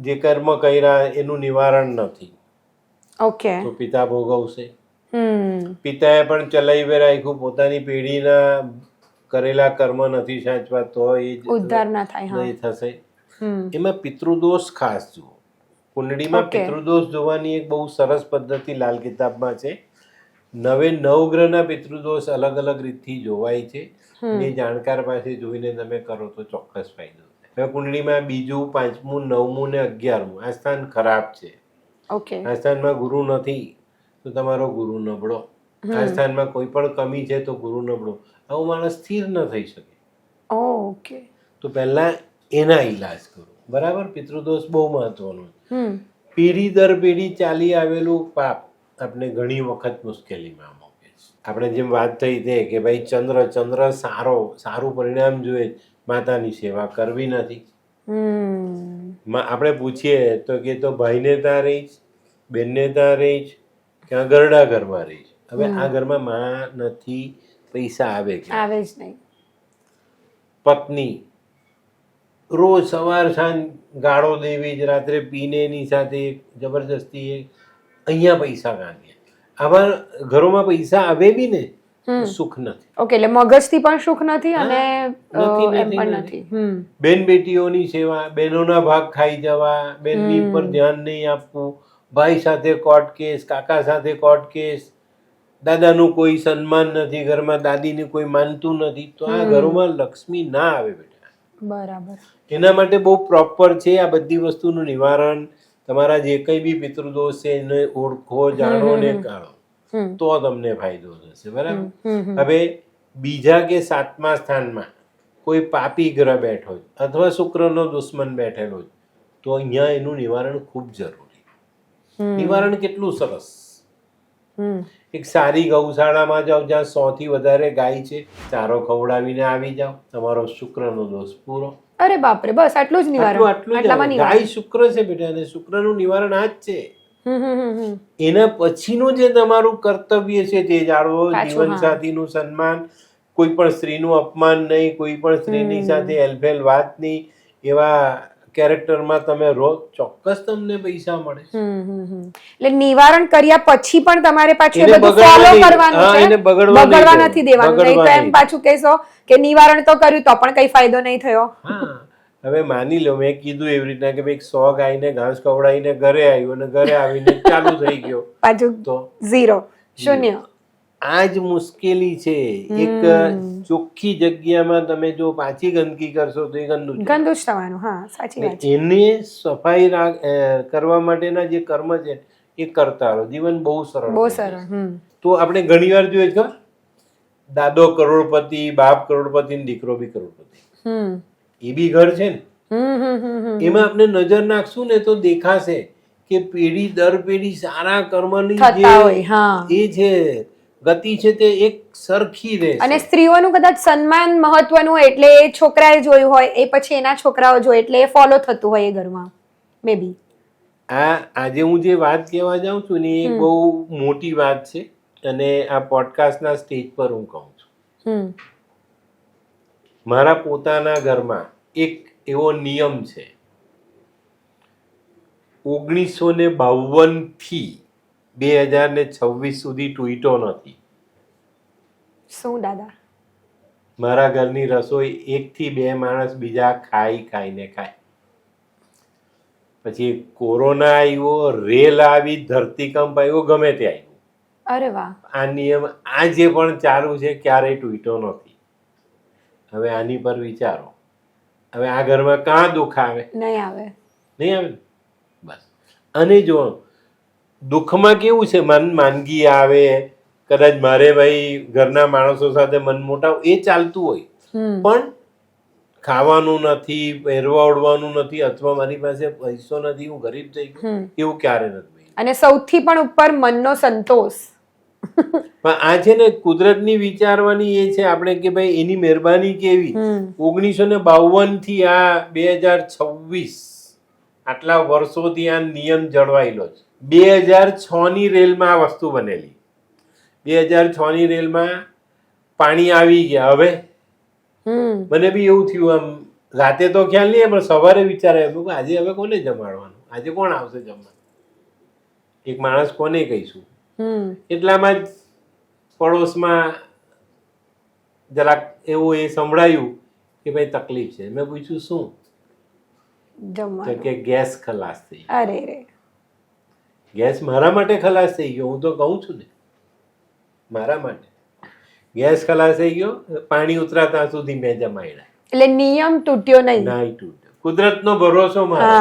જે કર્મ કર્યા એનું નિવારણ નથી, ઓકે, તો પિતા ભોગવશે. પિતાએ પણ ચલાવી રાખ્યું, પોતાની પેઢીના કરેલા કર્મ નથી સાચવા તો એ ઉદ્ધાર ના થાય, નહીં થશે. એમાં પિતૃદોષ ખાસ જુઓ. કુંડળીમાં પિતૃદોષ જોવાની એક બહુ સરસ પદ્ધતિ લાલ કિતાબમાં છે. 9 ગ્રહના પિતૃદોષ અલગ અલગ રીતથી જોવાય છે. એ જાણકાર પાસે જોઈને તમે કરો તો ચોક્કસ ફાયદો થાય. હવે કુંડળીમાં 2, 5, 9 ને 11 આ સ્થાન ખરાબ છે. આ સ્થાનમાં ગુરુ નથી તો તમારો ગુરુ નબળો. આ સ્થાનમાં કોઈ પણ કમી છે તો ગુરુ નબળો. આવો માણસ સ્થિર ન થઈ શકે. તો પહેલા એના ઈલાજ કરો. બરાબર, પિતૃદોષ બહુ મહત્વનો છે. પેઢી દર પેઢી ચાલી આવેલું પાપ આપણે ઘણી વખત મુશ્કેલીમાં મૂકે છે. આપણે જેમ વાત થઈ તે કે ભાઈ ચંદ્ર સારું પરિણામ જોઈએ, માતાની સેવા કરવી નથી. આપણે પૂછીએ તો કે તો ભાઈને ત્યાં રહીશ, બેનને ત્યાં રહીશ, કે ગરડા ઘરમાં રહીશ. હવે આ ઘરમાં માં નથી, પૈસા આવે જ નહીં. પત્ની રોજ સવાર સાંજ ગાળો દેવી જ, રાત્રે પીને એની સાથે જબરજસ્તી અહીંયા પૈસા કાઢીએ. આવા ઘરોમાં પૈસા આવે બી ને સુખ નથી. એટલે મગજથી પણ સુખ નથી અને એમ પણ નથી. બેન બેટીઓની સેવા, બહેનોના ભાગ ખાઈ જવા, બેનની પર ધ્યાન નહીં આપવું, ભાઈ સાથે કોર્ટ કેસ, કાકા સાથે કોર્ટ કેસ, દાદાનું કોઈ સન્માન નથી ઘરમાં, દાદીને કોઈ માનતું નથી, તો આ ઘરોમાં લક્ષ્મી ના આવે બેટા. બરાબર. એના માટે બહુ પ્રોપર છે આ બધી વસ્તુનું નિવારણ. તમારા જે કઈ બી પિતૃદોષ છે એને ઓળખો, જાણો ને કાઢો તો તમને ફાયદો થશે. બરાબર. હવે બીજા કે 7મા સ્થાનમાં કોઈ પાપી ગ્રહ બેઠો હોય અથવા શુક્રનો દુશ્મન બેઠેલો હોય તો અહીંયા એનું નિવારણ ખૂબ જરૂરી. નિવારણ કેટલું સરસ. એક સારી ગૌશાળામાં જાઓ જ્યાં 100 થી વધારે ગાય છે, ચારો ખવડાવીને આવી જાઓ, તમારો શુક્રનો દોષ પૂરો. અરે બાપરે, બસ આટલું જ નિવારણ. ગાય શુક્ર છે બેટા, અને શુક્રનું નિવારણ આ જ છે. એના પછીનું જે તમારું કર્તવ્ય છે તે જાળવો. જીવન સાથીનું સન્માન, કોઈ પણ સ્ત્રીનું અપમાન નહીં, કોઈ પણ સ્ત્રીની સાથે હેલફેલ વાત નહીં, એવા કેરેક્ટરમાં તમે રહો, ચોક્કસ તમને પૈસા મળે. એટલે નિવારણ કર્યા પછી પણ તમારે પાછું એ બધું ફોલો કરવાનું છે, બગડવા નથી દેવાનું. નહીં તો એમ પાછું કહેશો કે નિવારણ તો કર્યું તો પણ કઈ ફાયદો નહીં થયો. હવે માની લો મેં કીધું એવી રીતના કે ભાઈ 100 ગાયને ઘાસ ખવડાવીને ઘરે આવ્યો અને ઘરે આવીને ચાલુ થઈ ગયો પાછું તો 0 શૂન્ય. આ જ મુશ્કેલી છે. એક ચોખ્ખી જગ્યામાં તમે જો પાછી ગંદકી કરશો તો એ ગંદુ છે. ગંદુ જ થવાનું. હા, સાચી વાત છે. એને સફાઈ કરવા માટેના જે કર્મ છે એ કરતા રહો, જીવન બહુ સરળ બહુ થઈ જશે. સરળ. તો આપણે ઘણીવાર જોઈએ છે દાદો કરોડપતિ, બાપ કરોડપતિ ને દીકરો બી કરોડપતિ, એ બી ઘર છે ને. એમાં આપણે નજર નાખશું ને તો દેખાશે કે પેઢી દર પેઢી સારા કર્મની જે એ છે ગતિ છે તે એક સરખી રહે. અને સ્ત્રીઓનું કદાચ સન્માન મહત્વનું હોય એટલે એ છોકરાએ જોયું હોય એ પછી એના છોકરાઓ જોય એટલે એ ફોલો થતું હોય એ ઘરમાં મે બી. આજે હું જે વાત કહેવા જાઉં છું ને એ બહુ મોટી વાત છે અને આ પોડકાસ્ટના સ્ટેજ પર હું કહું છું. મારા પોતાના ઘરમાં એક એવો નિયમ છે 1952 થી 2026 સુધી તૂટ્યો નથી. શું દાદા? મારા ઘરની રસોઈ 1 થી 2 માણસ બીજા ખાઈને ખાય. પછી કોરોના આવ્યો, રેલ આવી, ધરતીકંપ આવ્યો, ગમે તે આવ્યું. અરે વાહ. આ નિયમ આજે પણ ચાલુ છે, ક્યારેય તૂટ્યો નથી. હવે આની પર વિચારો. હવે આ ઘરમાં કાં દુઃખ આવે? નહીં આવે. નહીં આવે બસ. અને જો દુઃખમાં કેવું છે, માંદગી આવે, કદાચ મારે ભાઈ ઘરના માણસો સાથે મન મોટાવ એ ચાલતું હોય, પણ ખાવાનું નથી, પહેરવા ઓઢવાનું નથી, અથવા મારી પાસે પૈસો નથી, હું ગરીબ થઈ ગયો, એવું ક્યારે નથી. અને સૌથી પણ ઉપર મનનો સંતોષ. પણ આ છે ને કુદરતની વિચારવાની એ છે આપણે કે ભાઈ એની મહેરબાની કેવી. 1952 થી આ 2026 આટલા વર્ષોથી આ નિયમ જળવાયેલો છે. 2006 ની રેલમાં આ વસ્તુ બનેલી. 2006 ની રેલમાં પાણી આવી ગયા. હવે મને બી એવું થયું, આમ રાતે તો ખ્યાલ નહીં પણ સવારે વિચાર આવ્યો કે આજે હવે કોને જમાડવાનું, આજે કોણ આવશે જમવા, એક માણસ કોને કહીશું. એટલામાં જ પડોશમાં જરાક એવું એ સંભળાયું કે ભાઈ તકલીફ છે. મેં પૂછ્યું શું? કે ગેસ ખલાસ થઈ. અરે ગેસ મારા માટે ખલાસ થઈ ગયો, હું તો કહું છું ને, મારા માટે ગેસ ખલાસ થઈ ગયો. પાણી ઉતરાતા સુધી મેં જમાડ્યા. એટલે નિયમ તૂટ્યો નહીં. નહીં તૂટ્યો. કુદરતનો ભરોસો મારો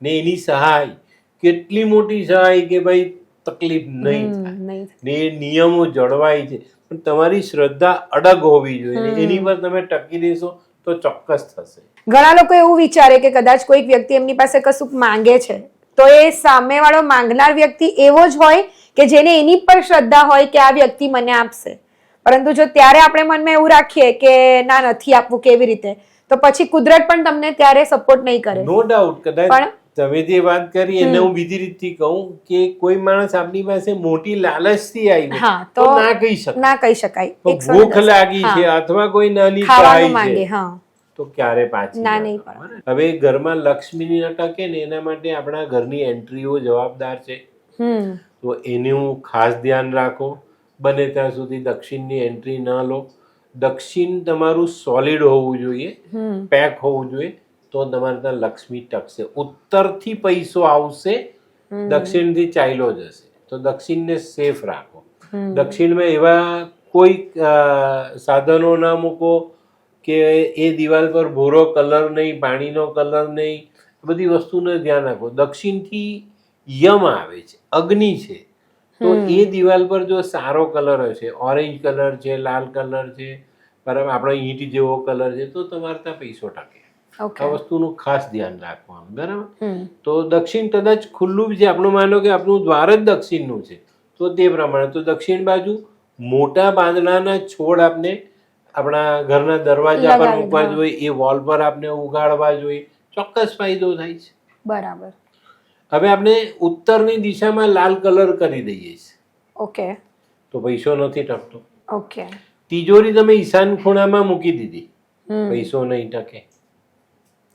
ને એની સહાય કેટલી મોટી સહાય કે ભાઈ તકલીફ નહીં થાય ને એ નિયમો જળવાય છે. પણ તમારી શ્રદ્ધા અડગ હોવી જોઈએ, એની પર તમે ટકી રહેશો તો ચોક્કસ થશે. ઘણા લોકો એવું વિચારે કે કદાચ કોઈક વ્યક્તિ એમની પાસે કશુંક માંગે છે તો એ સામેવાળો માંગનાર વ્યક્તિ એવો જ હોય કે જેને એની પર શ્રદ્ધા હોય કે આ વ્યક્તિ મને આપશે. પરંતુ જો ત્યારે આપણે મનમાં એવું રાખીએ કે ના નથી આપવું કેવી રીતે, તો પછી કુદરત પણ તમને ત્યારે સપોર્ટ નહીં કરે. No doubt. કદાચ તમે જે વાત કરી એને હું બીજી રીતથી કહું કે કોઈ માણસ આપણી પાસે મોટી લાલચથી આવ્યો તો ના કહી શકાય. ભૂખ લાગી છે અથવા કોઈ નાની સહાય છે તો ક્યારે પાછી ના નહીં પડે. હવે ઘરમાં લક્ષ્મી ન ટકે ને એના માટે આપણા ઘરની એન્ટ્રીઓ જવાબદાર છે. તો એનું ખાસ ધ્યાન રાખો. બને ત્યાં સુધી દક્ષિણની એન્ટ્રી ન લો. દક્ષિણ તમારું સોલિડ હોવું જોઈએ, પેક હોવું જોઈએ, તો તમારે ત્યાં લક્ષ્મી ટકશે. ઉત્તરથી પૈસો આવશે, દક્ષિણથી ચાલ્યો જશે. તો દક્ષિણને સેફ રાખો. દક્ષિણમાં એવા કોઈ સાધનો ના મૂકો કે એ દિવાલ પર ભૂરો કલર નહીં, પાણીનો કલર નહીં, બધી વસ્તુને ધ્યાન રાખો. દક્ષિણથી યમ આવે છે, અગ્નિ છે, તો એ દિવાલ પર જો સારો કલર હશે, ઓરેન્જ કલર છે, લાલ કલર છે, બરાબર આપણો ઈંટ જેવો કલર છે, તો તમારે ત્યાં પૈસો ટકે. આ વસ્તુનું ખાસ ધ્યાન રાખવાનું. બરાબર. તો દક્ષિણ કદાચ ખુલ્લું છે, આપણું માનો કે આપણું દ્વાર જ દક્ષિણનું છે, તો તે પ્રમાણે તો દક્ષિણ બાજુ મોટા પાંદડાના છોડ આપણે આપણા ઘરના દરવાજા પર મૂકવા જોઈએ, એ વોલ પર આપણે ઉગાડવા જોઈએ, ચોક્કસ ફાયદો થાય છે. બરાબર. હવે આપણે ઉત્તરની દિશામાં લાલ કલર કરી દઈએ છીએ. ઓકે. તો પૈસો નથી ટકતો. ઓકે. તિજોરી તમે ઈશાન ખૂણામાં મૂકી દીધી, પૈસો નહીં ટકે.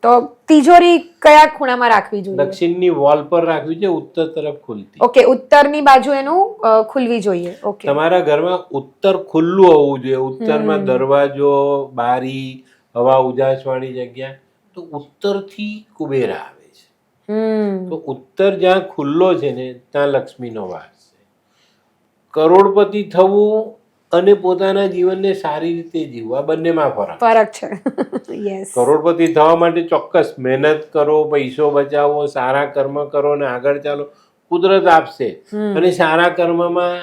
તો તિજોરી કયા ખૂણામાં રાખવી જોઈએ? દક્ષિણની વોલ પર રાખવી જોઈએ, ઉત્તર તરફ ખુલતી. ઓકે, ઉત્તરની બાજુ એનું ખુલવી જોઈએ. ઓકે. તમારા ઘરમાં ઉત્તર ખુલ્લું હોવું જોઈએ. ઉત્તરમાં દરવાજો, બારી, હવા ઉજાસ વાળી જગ્યા, તો ઉત્તરથી કુબેર આવે છે. હમ તો ઉત્તર જ્યાં ખુલ્લો છે ને ત્યાં લક્ષ્મીનો વાસ છે. કરોડપતિ થવું અને પોતાના જીવનને સારી રીતે જીવવું આ બંનેમાં ફરક છે. યસ. કરોડપતિ થવા માટે ચોક્કસ મહેનત કરો, પૈસો બચાવો, સારા કર્મ કરો ને આગળ ચાલો. કુદરત આપશે અને સારા કર્મમાં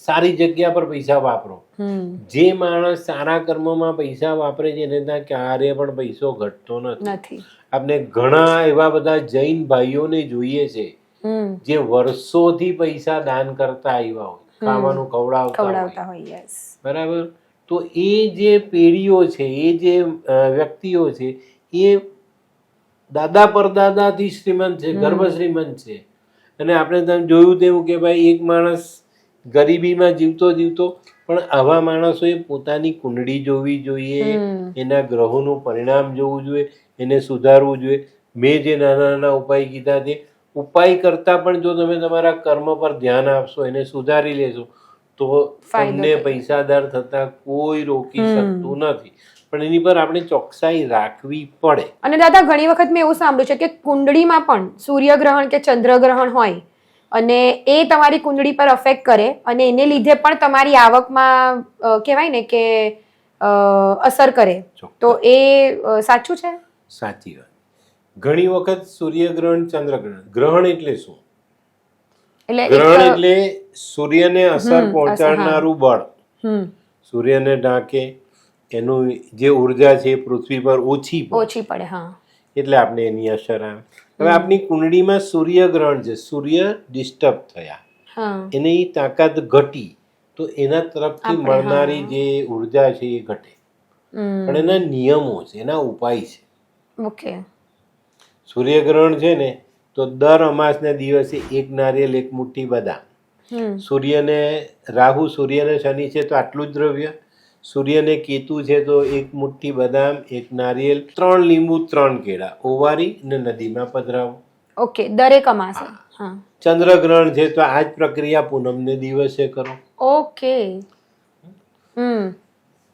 સારી જગ્યા પર પૈસા વાપરો. જે માણસ સારા કર્મમાં પૈસા વાપરે છે એને ત્યાં ક્યારે પણ પૈસો ઘટતો નથી. આપણે ઘણા એવા બધા જૈન ભાઈઓને જોઈએ છે જે વર્ષોથી પૈસા દાન કરતા આવ્યા હોય, ખાવાનું ખવડાવતા હોય. બરાબર. તો એ જે પેઢીઓ છે, એ જે વ્યક્તિઓ છે એ દાદા પરદાદાથી શ્રીમંત છે, ગર્ભ શ્રીમંત છે. અને આપણે તમે જોયું તેવું કે ભાઈ એક માણસ ગરીબીમાં જીવતો પણ આવા માણસોએ પોતાની કુંડળી જોવી જોઈએ, એના ગ્રહોનું પરિણામ જોવું જોઈએ, એને સુધારવું જોઈએ. મેં જે નાના નાના ઉપાય કીધા તે ઉપાય કરતાં પણ જો તમે તમારા કર્મ પર ધ્યાન આપશો, એને સુધારી લેશો તો તમને પૈસાદાર થતા કોઈ રોકી શકતું નથી. પણ એની પર આપણે ચોકસાઈ રાખવી પડે. અને દાદા ઘણી વખત મેં એવું સાંભળ્યું છે કે કુંડળીમાં પણ સૂર્યગ્રહણ કે ચંદ્રગ્રહણ હોય અને એ તમારી કુંડળી પર અફેક્ટ કરે અને એને લીધે પણ તમારી આવકમાં કહેવાય ને કે અસર કરે. તો એ સાચું છે? સાચી વાત. ઘણી વખત સૂર્યગ્રહણ, ચંદ્રગ્રહણ, ગ્રહણ એટલે શું? ગ્રહણ એટલે સૂર્યને અસર પહોંચાડનારું બળ. સૂર્યને ઢાંકે, એનું જે ઉર્જા છે પૃથ્વી પર ઓછી પડે, એટલે આપણે એની અસર આવે. હવે આપણી કુંડળીમાં સૂર્યગ્રહણ છે, સૂર્ય ડિસ્ટર્બ થયા, એની તાકાત ઘટી તો એના તરફથી મળનારી જે ઉર્જા છે એ ઘટે. પણ એના નિયમો છે, એના ઉપાય છે. ઓકે. સૂર્યગ્રહણ છે ને તો દર અમાસના દિવસે એક નારિયેલ, એક મુઠ્ઠી બદામ. રાહુ સૂર્યને શનિ છે તો આટલું જ દ્રવ્ય. સૂર્યને કેતુ છે તો એક મુઠ્ઠી બદામ, એક નારિયેલ, 3 લીંબુ, 3 કેળા ઓવારી ને નદીમાં પધરાવો. ઓકે, દરેક અમાસે. ચંદ્રગ્રહણ છે તો આ જ પ્રક્રિયા પૂનમને દિવસે કરો. ઓકે.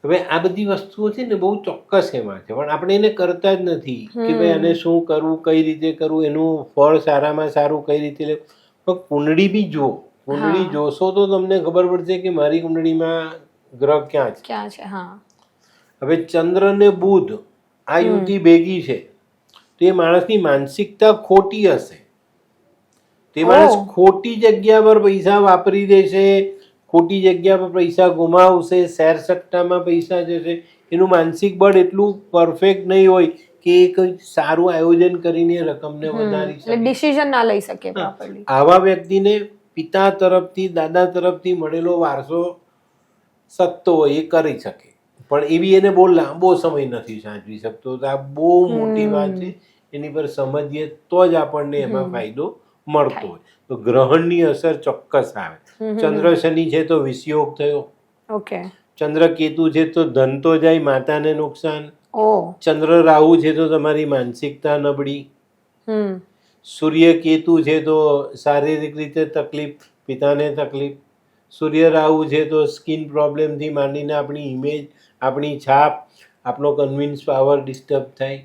હવે આ બધી વસ્તુઓ છે ને બહુ ચોક્કસ એમાં છે, પણ આપણે એને કરતા જ નથી કે ભાઈ આને શું કરવું, કઈ રીતે કરવું, એનું ફળ સારામાં સારું કઈ રીતે લેવું. પણ કુંડળી બી જુઓ. કુંડળી જોશો તો તમને ખબર પડશે કે મારી કુંડળીમાં ગ્રહ ક્યાં છે. હવે ચંદ્ર ને બુધ આ યુતિ ભેગી છે તો એ માણસની માનસિકતા ખોટી હશે. તે માણસ ખોટી જગ્યા પર પૈસા વાપરી દેશે, ખોટી જગ્યા પર પૈસા ગુમાવશે, શેર સટ્ટામાં પૈસા જશે. એનું માનસિક બળ એટલું પરફેક્ટ નહીં હોય કે એ કંઈ સારું આયોજન કરીને રકમને વધારી શકે, ડિસિઝન ના લઈ શકે. આવા વ્યક્તિને પિતા તરફથી, દાદા તરફથી મળેલો વારસો સત્તો હોય એ કરી શકે, પણ એવી એને બહુ લાંબો સમય નથી સાચવી શકતો. તો આ બહુ મોટી વાત છે, એની પર સમજીએ તો જ આપણને એમાં ફાયદો મળતો હોય. તો ગ્રહણની અસર ચોક્કસ આવે. ચંદ્ર શનિ છે તો વિષયોગ થયો. ચંદ્ર કેતુ છે તો ધન તો જાય, માતાને નુકસાન. ચંદ્ર રાહુ છે તો તમારી માનસિકતા નબળી. સૂર્ય કેતુ છે તો શારીરિક રીતે તકલીફ, પિતાને તકલીફ. સૂર્ય રાહુ છે તો સ્કિન પ્રોબ્લેમથી માંડીને આપણી ઇમેજ, આપણી છાપ, આપણો કન્વિન્સ પાવર ડિસ્ટર્બ થાય.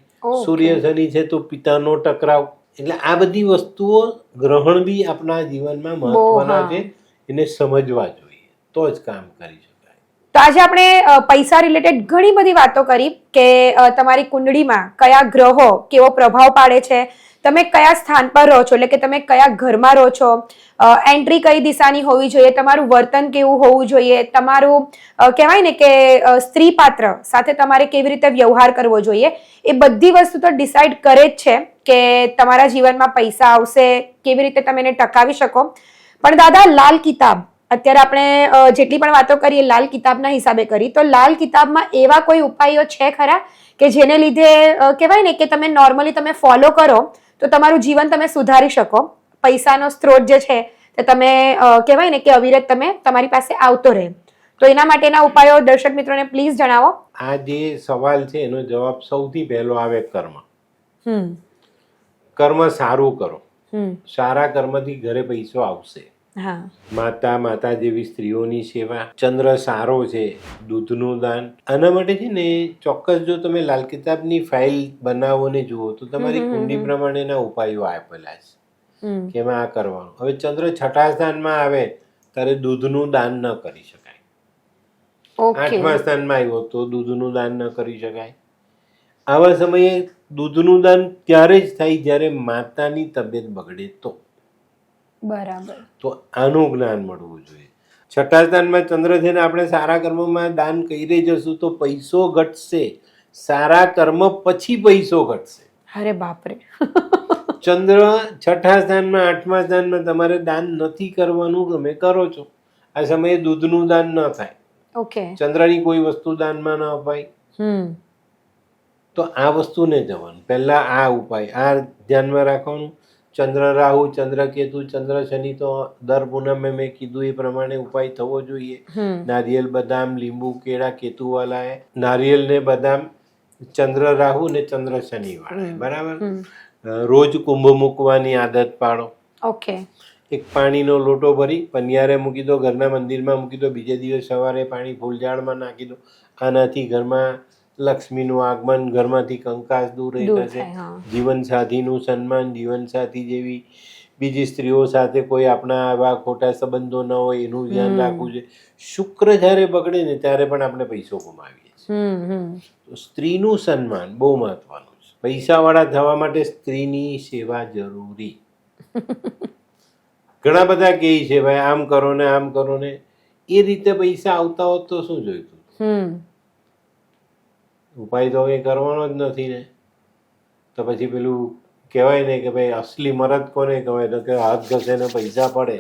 સૂર્ય શનિ છે તો પિતાનો ટકરાવ. એટલે આ બધી વસ્તુઓ ગ્રહણ બી આપણા જીવનમાં મહત્વના છે, એને સમજવા જોઈએ તો જ કામ કરી શકાય. તો આજે આપણે પૈસા રિલેટેડ ઘણી બધી વાતો કરી કે તમારી કુંડળીમાં કયા ગ્રહો કેવો પ્રભાવ પાડે છે, તમે કયા સ્થાન પર રહો છો, એટલે કે તમે કયા ઘરમાં રહો છો, એન્ટ્રી કઈ દિશાની હોવી જોઈએ, તમારું વર્તન કેવું હોવું જોઈએ, તમારું કહેવાય ને કે સ્ત્રી પાત્ર સાથે તમારે કેવી રીતે વ્યવહાર કરવો જોઈએ, એ બધી વસ્તુ તો ડિસાઈડ કરે જ છે કે તમારા જીવનમાં પૈસા આવશે, કેવી રીતે તમે એને ટકાવી શકો. પણ દાદા, લાલ કિતાબ, અત્યારે આપણે જેટલી પણ વાતો કરીએ લાલ કિતાબના હિસાબે કરી, તો લાલ કિતાબમાં એવા કોઈ ઉપાયો છે ખરા કે જેને લીધે કહેવાય ને કે તમે નોર્મલી તમે ફોલો કરો તો તમારું જીવન તમે સુધારી શકો, પૈસાનો સ્ત્રોત જે છે તે તમે કહેવાય ને કે અવિરત તમે તમારી પાસે આવતો રહે? તો એના માટેના ઉપાયો દર્શક મિત્રોને પ્લીઝ જણાવો. આ જે સવાલ છે એનો જવાબ સૌથી પહેલો આવે કર્મ. કર્મ સારું કરો, સારા કર્મથી ઘરે પૈસો આવશે. હા. માતા જેવી સ્ત્રીઓની સેવા, ચંદ્ર સારો છે, દૂધનું દાન. આના માટે છે ને ચોક્કસ જો તમે લાલ કિતાબની ફાઇલ બનાવો ને જુઓ તો તમારી કુંડલી પ્રમાણેના ઉપાયો આપેલા છે કે એમાં આ કરવાનું. હવે ચંદ્ર છઠ્ઠા સ્થાનમાં આવે ત્યારે દૂધનું દાન ન કરી શકાય. આઠમા સ્થાનમાં આવ્યો તો દૂધનું દાન ન કરી શકાય. આવા સમયે દૂધનું દાન ત્યારે જ થાય જ્યારે માતાની તબિયત બગડે તો. બરાબર. તો આનું જ્ઞાન મળવું જોઈએ. છઠ્ઠા સ્થાનમાં ચંદ્ર છે ને આપણે સારા કર્મમાં દાન કરી જશું તો પૈસો ઘટશે. સારા કર્મ પછી પૈસો ઘટશે. અરે બાપરે. ચંદ્ર છઠ્ઠા સ્થાનમાં આઠમા સ્થાનમાં તમારે દાન નથી કરવાનું, તમે કરો છો. આ સમયે દૂધનું દાન ન થાય. ઓકે. ચંદ્રની કોઈ વસ્તુ દાનમાં ન અપાય. તો આ વસ્તુને જવાનું પહેલા આ ઉપાય આ ધ્યાનમાં રાખવાનું. ચંદ્ર રાહુ, ચંદ્ર કેતુ, ચંદ્ર શનિ તો દર પૂનમે મેં કીધું એ પ્રમાણે ઉપાય થવો જોઈએ. નારિયેલ, બદામ, લીંબુ, કેળા કેતુવાળા, નારિયેલ ને બદામ ચંદ્ર રાહુ ને ચંદ્ર શનિ વાળા, બરાબર. રોજ કુંભ મૂકવાની આદત પાડો. ઓકે. એક પાણીનો લોટો ભરી પનિયારે મૂકી દો, ઘરના મંદિરમાં મૂકી દો, બીજે દિવસ સવારે પાણી ફૂલઝાડમાં નાખી દો. આનાથી ઘરમાં લક્ષ્મીનું આગમન, ઘરમાંથી કંકાસ દૂર થશે. જીવનસાથીનું સન્માન, જીવનસાથી જેવી બીજી સ્ત્રીઓ સાથે કોઈ આપણા આવા ખોટા સંબંધો ન હોય એનું ધ્યાન રાખવું છે. શુક્ર જ્યારે બગડે ને ત્યારે પણ આપણે પૈસો ગુમાવીએ છીએ. તો સ્ત્રીનું સન્માન બહુ મહત્વનું છે. પૈસાવાળા થવા માટે સ્ત્રીની સેવા જરૂરી. ઘણા બધા કહે છે ભાઈ આમ કરો ને આમ કરો ને, એ રીતે પૈસા આવતા હોત તો શું જોઈતું? ઉપાય તો કંઈ કરવાનો જ નથી ને. તો પછી પેલું કહેવાય ને કે ભાઈ અસલી મરદ કોને કહેવાય? તો કે હાથ ઘસે ને પૈસા પડે.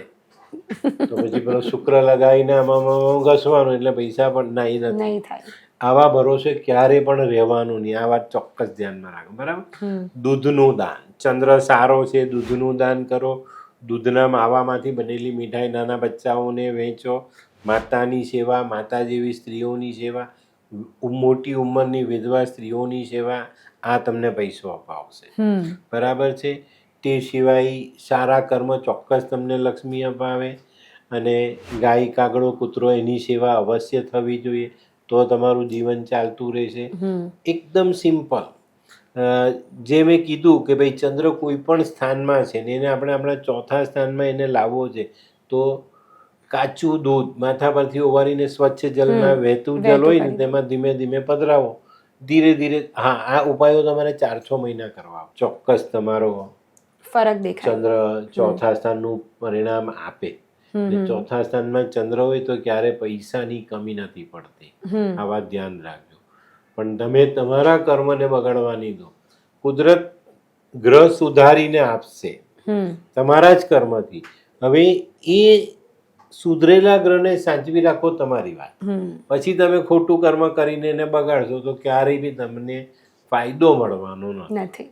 તો પછી પેલો શુક્ર લગાવીને આમાં ઘસવાનું એટલે પૈસા પણ નહીં થાય. આવા ભરોસે ક્યારે પણ રહેવાનું નહીં. આ વાત ચોક્કસ ધ્યાનમાં રાખો, બરાબર. દૂધનું દાન, ચંદ્ર સારો છે, દૂધનું દાન કરો. દૂધના માવામાંથી બનેલી મીઠાઈ નાના બચ્ચાઓને વહેંચો. માતાની સેવા, માતા જેવી સ્ત્રીઓની સેવા, મોટી ઉંમરની વિધવા સ્ત્રીઓની સેવા, આ તમને પૈસો અપાવશે, બરાબર છે. તે સિવાય સારા કર્મ ચોક્કસ તમને લક્ષ્મી અપાવે. અને ગાય, કાગડો, કૂતરો એની સેવા અવશ્ય થવી જોઈએ. તો તમારું જીવન ચાલતું રહેશે. એકદમ સિમ્પલ. જે મેં કીધું કે ભાઈ ચંદ્ર કોઈ પણ સ્થાનમાં છે ને એને આપણે આપણા ચોથા સ્થાનમાં એને લાવવો છે તો કાચું દૂધ માથા પરથી ઓવારીને સ્વચ્છ જલમાં વહેતું જલ હોય ને તેમાં ધીમે ધીમે પધરાવો. ધીરે ધીરે. હા, આ ઉપાયો તમારે 4-6 મહિના કરવા ચોક્કસ તમારો ફરક દેખાય. ચંદ્ર ચોથા સ્થાનનું પરિણામ આપે. ચોથા સ્થાનમાં ચંદ્ર હોય તો ક્યારે પૈસાની કમી નથી પડતી. આ વાત ધ્યાન રાખજો. પણ તમે તમારા કર્મને બગાડવા નહીં દો. કુદરત ગ્રહ સુધારીને આપશે તમારા જ કર્મથી. હવે એ સુધરેલા ગ્રહને સાચવી રાખો તમારી વાત. પછી તમે ખોટું કર્મ કરીને એને બગાડશો તો ક્યારેય બી તમને ફાયદો મળવાનો નથી.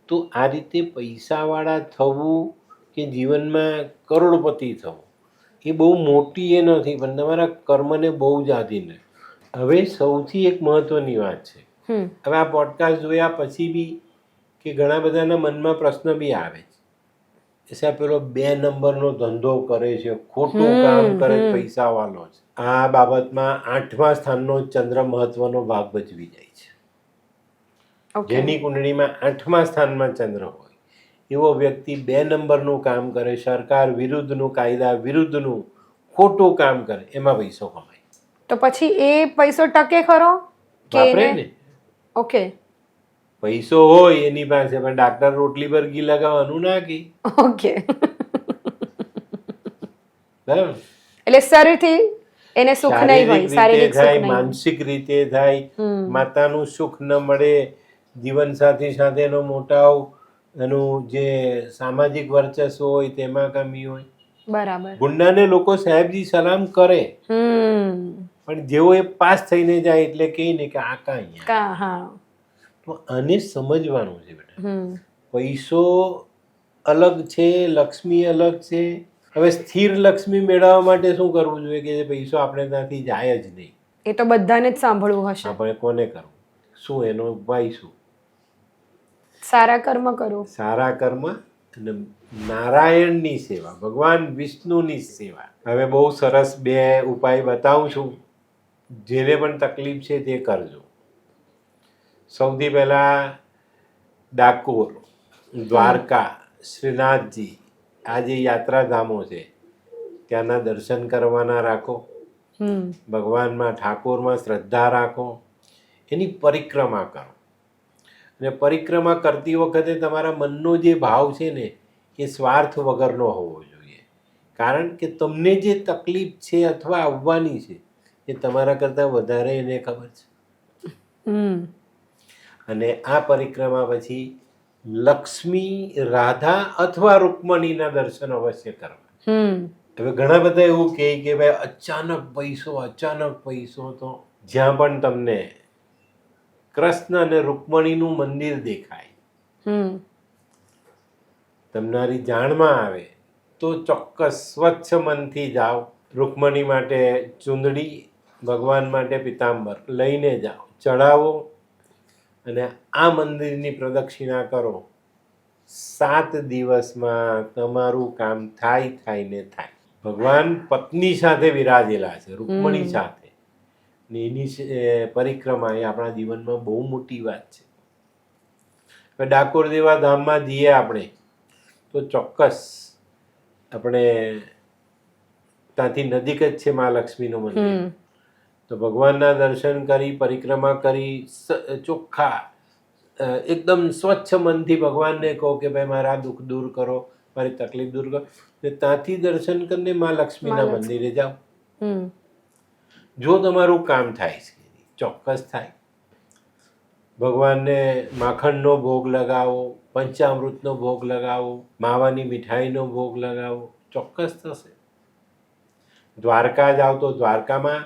તો આ રીતે પૈસાવાળા થવું કે જીવનમાં કરોડપતિ થવું એ બહુ મોટી એ નથી, પણ તમારા કર્મને બહુ જ આધીન. હવે સૌથી એક મહત્વની વાત છે. હવે આ પોડકાસ્ટ જોયા પછી બી કે ઘણા બધાના મનમાં પ્રશ્ન બી આવે છે સાહેબ પેલો 2 નંબરનો ધંધો કરે છે, ખોટું કામ કરે, પૈસા વાળો છે. આ બાબતમાં 8મા સ્થાનનો ચંદ્ર મહત્વનો ભાગ ભજવી જાય છે. જેની કુંડળીમાં 8મા સ્થાનમાં ચંદ્ર હોય એવો વ્યક્તિ 2 નંબરનું કામ કરે, સરકાર વિરુદ્ધનું, કાયદા વિરુદ્ધનું ખોટું કામ કરે, એમાં પૈસો કમાય. તો પછી એ પૈસો ટકે ખરો કે ને? ઓકે. પૈસો હોય એની પાસે પણ ડાક્ટર રોટલી પર ઘી લગાવવાનું ના કે. ઓકે. બરાબર. એટલે શરીરથી એને સુખ નહીં હોય, શારીરિક સુખ નહીં, માનસિક રીતે થાય. માતાનું સુખ ન મળે, જીવનસાથી સાથેનો મોટાવ, એનું જે સામાજિક વર્ચસ્વ હોય તેમાં કમી હોય. બરાબર. ગુંડાને લોકો સાહેબજી સલામ કરે, પણ જેવો એ પાસ થઈને જાય એટલે કહીને કે આ કાંઈ. તો આને સમજવાનું છે બેટા. પૈસો અલગ છે, લક્ષ્મી અલગ છે. હવે સ્થિર લક્ષ્મી મેળવવા માટે શું કરવું જોઈએ કે પૈસો આપણે ત્યાંથી જાય જ નહીં? એ તો બધાને જ સાંભળવું હશે. આપણે કોને કરવું? શું એનો ઉપાય શું? સારા કર્મ કરો. સારા કર્મ અને નારાયણની સેવા, ભગવાન વિષ્ણુની સેવા. હવે બહુ સરસ 2 ઉપાય બતાવું છું, જેને પણ તકલીફ છે તે કરજો. સૌથી પહેલાં ડાકોર, દ્વારકા, શ્રીનાથજી, આ જે યાત્રાધામો છે ત્યાંના દર્શન કરવાના રાખો. ભગવાનમાં ઠાકોરમાં શ્રદ્ધા રાખો, એની પરિક્રમા કરો. અને પરિક્રમા કરતી વખતે તમારા મનનો જે ભાવ છે ને એ સ્વાર્થ વગરનો હોવો જોઈએ. કારણ કે તમને જે તકલીફ છે અથવા આવવાની છે એ તમારા કરતાં વધારે એને ખબર છે. અને આ પરિક્રમા પછી લક્ષ્મી, રાધા અથવા રૂકમણીના દર્શન અવશ્ય કરવા. હવે ઘણા બધા એવું કહે કે ભાઈ અચાનક પૈસો, તો જ્યાં પણ તમને કૃષ્ણ અને રૂકમણીનું મંદિર દેખાય, તમારી જાણમાં આવે તો ચોક્કસ સ્વચ્છ મનથી જાઓ. રૂકમણી માટે ચૂંદડી, ભગવાન માટે પિતાંબર લઈને જાઓ, ચડાવો અને આ મંદિરની પ્રદક્ષિણા કરો. 7 દિવસમાં તમારું કામ થાય ને થાય. ભગવાન પત્ની સાથે વિરાજેલા છે, રૂકમણી સાથે, ને એની પરિક્રમા એ આપણા જીવનમાં બહુ મોટી વાત છે. ડાકોર જેવા ધામમાં જઈએ આપણે તો ચોક્કસ આપણે ત્યાંથી નજીક જ છે મા લક્ષ્મીનું મંદિર, તો ભગવાનના દર્શન કરી, પરિક્રમા કરી, ચોખ્ખા એકદમ સ્વચ્છ મનથી ભગવાનને કહો કે ભાઈ મારા દુઃખ દૂર કરો, મારી તકલીફ દૂર કરો, ને ત્યાંથી દર્શન કરીને મા લક્ષ્મીના મંદિરે જાઓ. જો તમારું કામ થાય છે, ચોક્કસ થાય. ભગવાનને માખણનો ભોગ લગાવો, પંચામૃતનો ભોગ લગાવો, માવાની મીઠાઈનો ભોગ લગાવો, ચોક્કસ થશે. દ્વારકા જાઓ તો દ્વારકામાં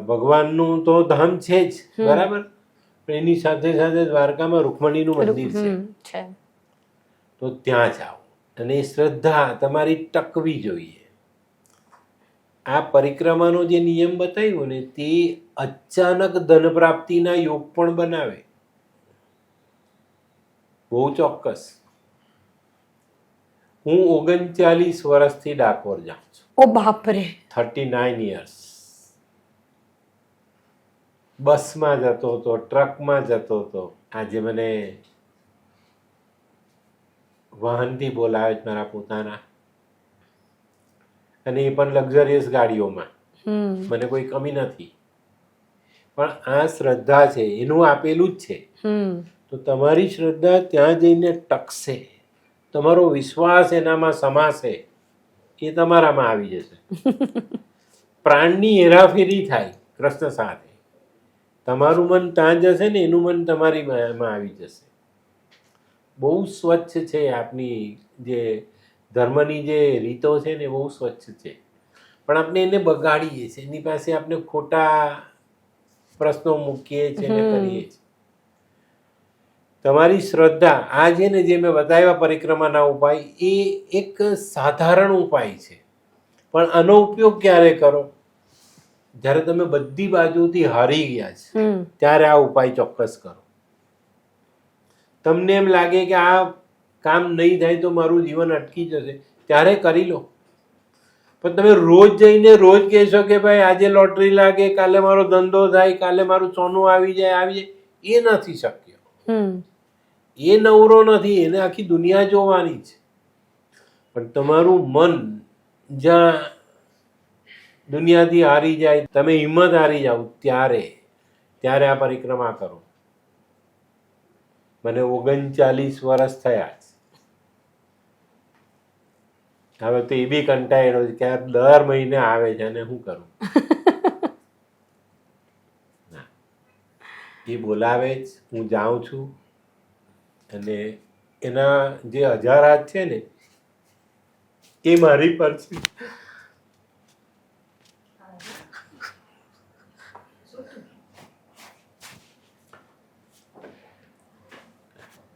ભગવાનનું તો ધામ છે જ, બરાબર, પણ એની સાથે સાથે દ્વારકામાં રૂકમણીનું મંદિર છે, તો ત્યાં જાઓ. અને શ્રદ્ધા તમારી ટકવી જોઈએ. આ પરિક્રમાનો જે નિયમ બતાવ્યો ને તે અચાનક ધન પ્રાપ્તિના યોગ પણ બનાવે, બહુ ચોક્કસ. હું 39 વર્ષથી ડાકોર જાઉં છું. ઓ બાપરે! 39 years. બસમાં જતો હતો, ટ્રકમાં જતો હતો. આજે મને વાહનથી બોલાવે છે મારા પોતાના, અને એ પણ લક્ઝરિયસ ગાડીઓમાં. મને કોઈ કમી નથી, પણ આ શ્રદ્ધા છે, એનું આપેલું જ છે. તો તમારી શ્રદ્ધા ત્યાં જઈને ટકશે, તમારો વિશ્વાસ એનામાં સમાશે, એ તમારામાં આવી જશે. પ્રાણની હેરાફેરી થાય કૃષ્ણ સાથે. તમારું મન ત્યાં જશે ને એનું મન તમારીમાં આવી જશે. બહુ સ્વચ્છ છે આપની જે ધર્મની જે રીતો છે ને, બહુ સ્વચ્છ છે, પણ આપણે એને બગાડીએ છીએ. એની પાસે આપણે ખોટા પ્રશ્નો મૂકીએ છીએ ને કરીએ છીએ. તમારી શ્રદ્ધા આ છે ને, જે મેં બતાવ્યા પરિક્રમાના ઉપાય, એ એક સાધારણ ઉપાય છે, પણ આનો ઉપયોગ ક્યારે કરો? જ્યારે તમે બધી બાજુથી હારી ગયા છે ત્યારે આ ઉપાય ચોક્કસ કરો. તમને એમ લાગે કે આ કામ નહીં થાય તો મારું જીવન અટકી જશે, ત્યારે કરી લો. પણ તમે રોજ જઈને રોજ કહેશો કે ભાઈ આજે લોટરી લાગે, કાલે મારો ધંધો થાય, કાલે મારું સોનું આવી જાય, એ નથી શક્ય. એ નવરો નથી, એને આખી દુનિયા જોવાની છે. પણ તમારું મન જ્યાં દુનિયાથી હારી જાય, તમે હિંમત હારી જાઓ, ત્યારે આ પરિક્રમા કરો. મને 39 વર્ષ થયા છે. હવે તો એ બી કંટાળ્યો છે કે દર મહિને આવે છે અને શું કરું. એ બોલાવે જ, હું જાઉં છું, અને એના જે 1000 હાથ છે ને એ મારી પર છે.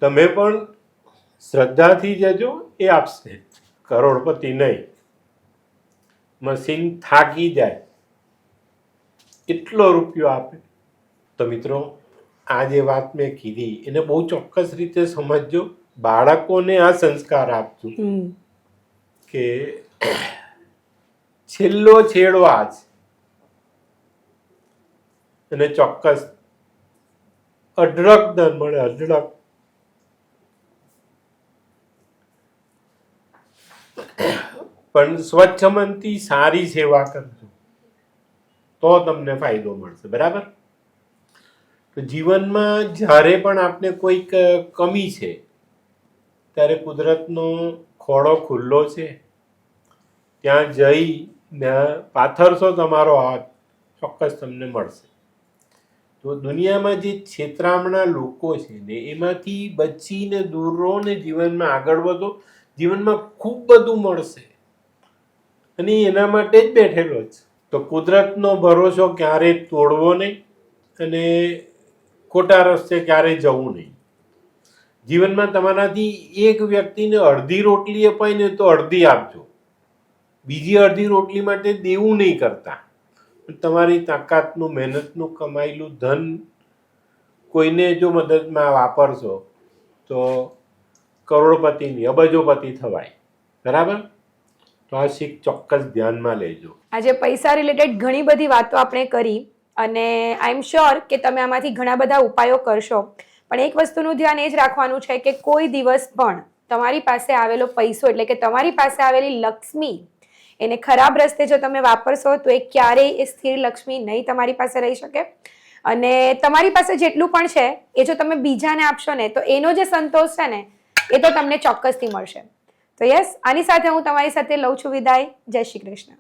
તમે પણ શ્રદ્ધાથી જજો, એ આપશે. કરોડપતિ નહીં, મશીન થાકી જાય એટલો રૂપિયો આપે. તો મિત્રો, આ જે વાત મેં કીધી એને બહુ ચોક્કસ રીતે સમજજો. બાળકોને આ સંસ્કાર આપજો કે છેલ્લો છેડો આ જ, અને ચોક્કસ અઢળક ધન મળે, અઢળક. પણ સ્વચ્છ મનથી સારી સેવા કરજો તો તમને ફાયદો મળશે. બરાબર? તો જીવનમાં જ્યારે પણ આપને કોઈક કમી છે ત્યારે કુદરતનો ખોળો ખુલ્લો છે, ત્યાં જઈને પાથરશો તમારો હાથ, ચોક્કસ તમને મળશે. તો દુનિયામાં જે છેતરામણા લોકો છે ને એમાંથી બચીને દૂર રહો ને જીવનમાં આગળ વધો. જીવનમાં ખૂબ બધું મળશે અને એના માટે જ બેઠેલો છે. તો કુદરતનો ભરોસો ક્યારેય તોડવો નહીં અને ખોટા રસ્તે ક્યારેય જવું નહીં. જીવનમાં તમારાથી એક વ્યક્તિને અડધી રોટલી અપાય ને તો અડધી આપજો. બીજી અડધી રોટલી માટે દેવું નહીં કરતા. તમારી તાકાતનું, મહેનતનું કમાયેલું ધન કોઈને જો મદદમાં વાપરશો તો કરોડપતિ નહીં, અબજોપતિ થવાય. બરાબર? તો આ શીખ ચોક્કસ ધ્યાનમાં લેજો. આજે પૈસા રિલેટેડ ઘણી બધી વાતો આપણે કરી અને આઈ એમ શ્યોર કે તમે આમાંથી ઘણા બધા ઉપાયો કરશો. પણ એક વસ્તુનું ધ્યાન એ જ રાખવાનું છે કે કોઈ દિવસ પણ તમારી પાસે આવેલો પૈસો એટલે કે તમારી પાસે આવેલી લક્ષ્મી એને ખરાબ રસ્તે જો તમે વાપરશો તો એ ક્યારેય એ સ્થિર લક્ષ્મી નહીં તમારી પાસે રહી શકે. અને તમારી પાસે જેટલું પણ છે એ જો તમે બીજાને આપશો ને તો એનો જે સંતોષ છે ને એ તો તમને ચોક્કસથી મળશે. તો યસ, આની સાથે હું તમારી સાથે લઉં છું વિદાય. જય શ્રી કૃષ્ણ.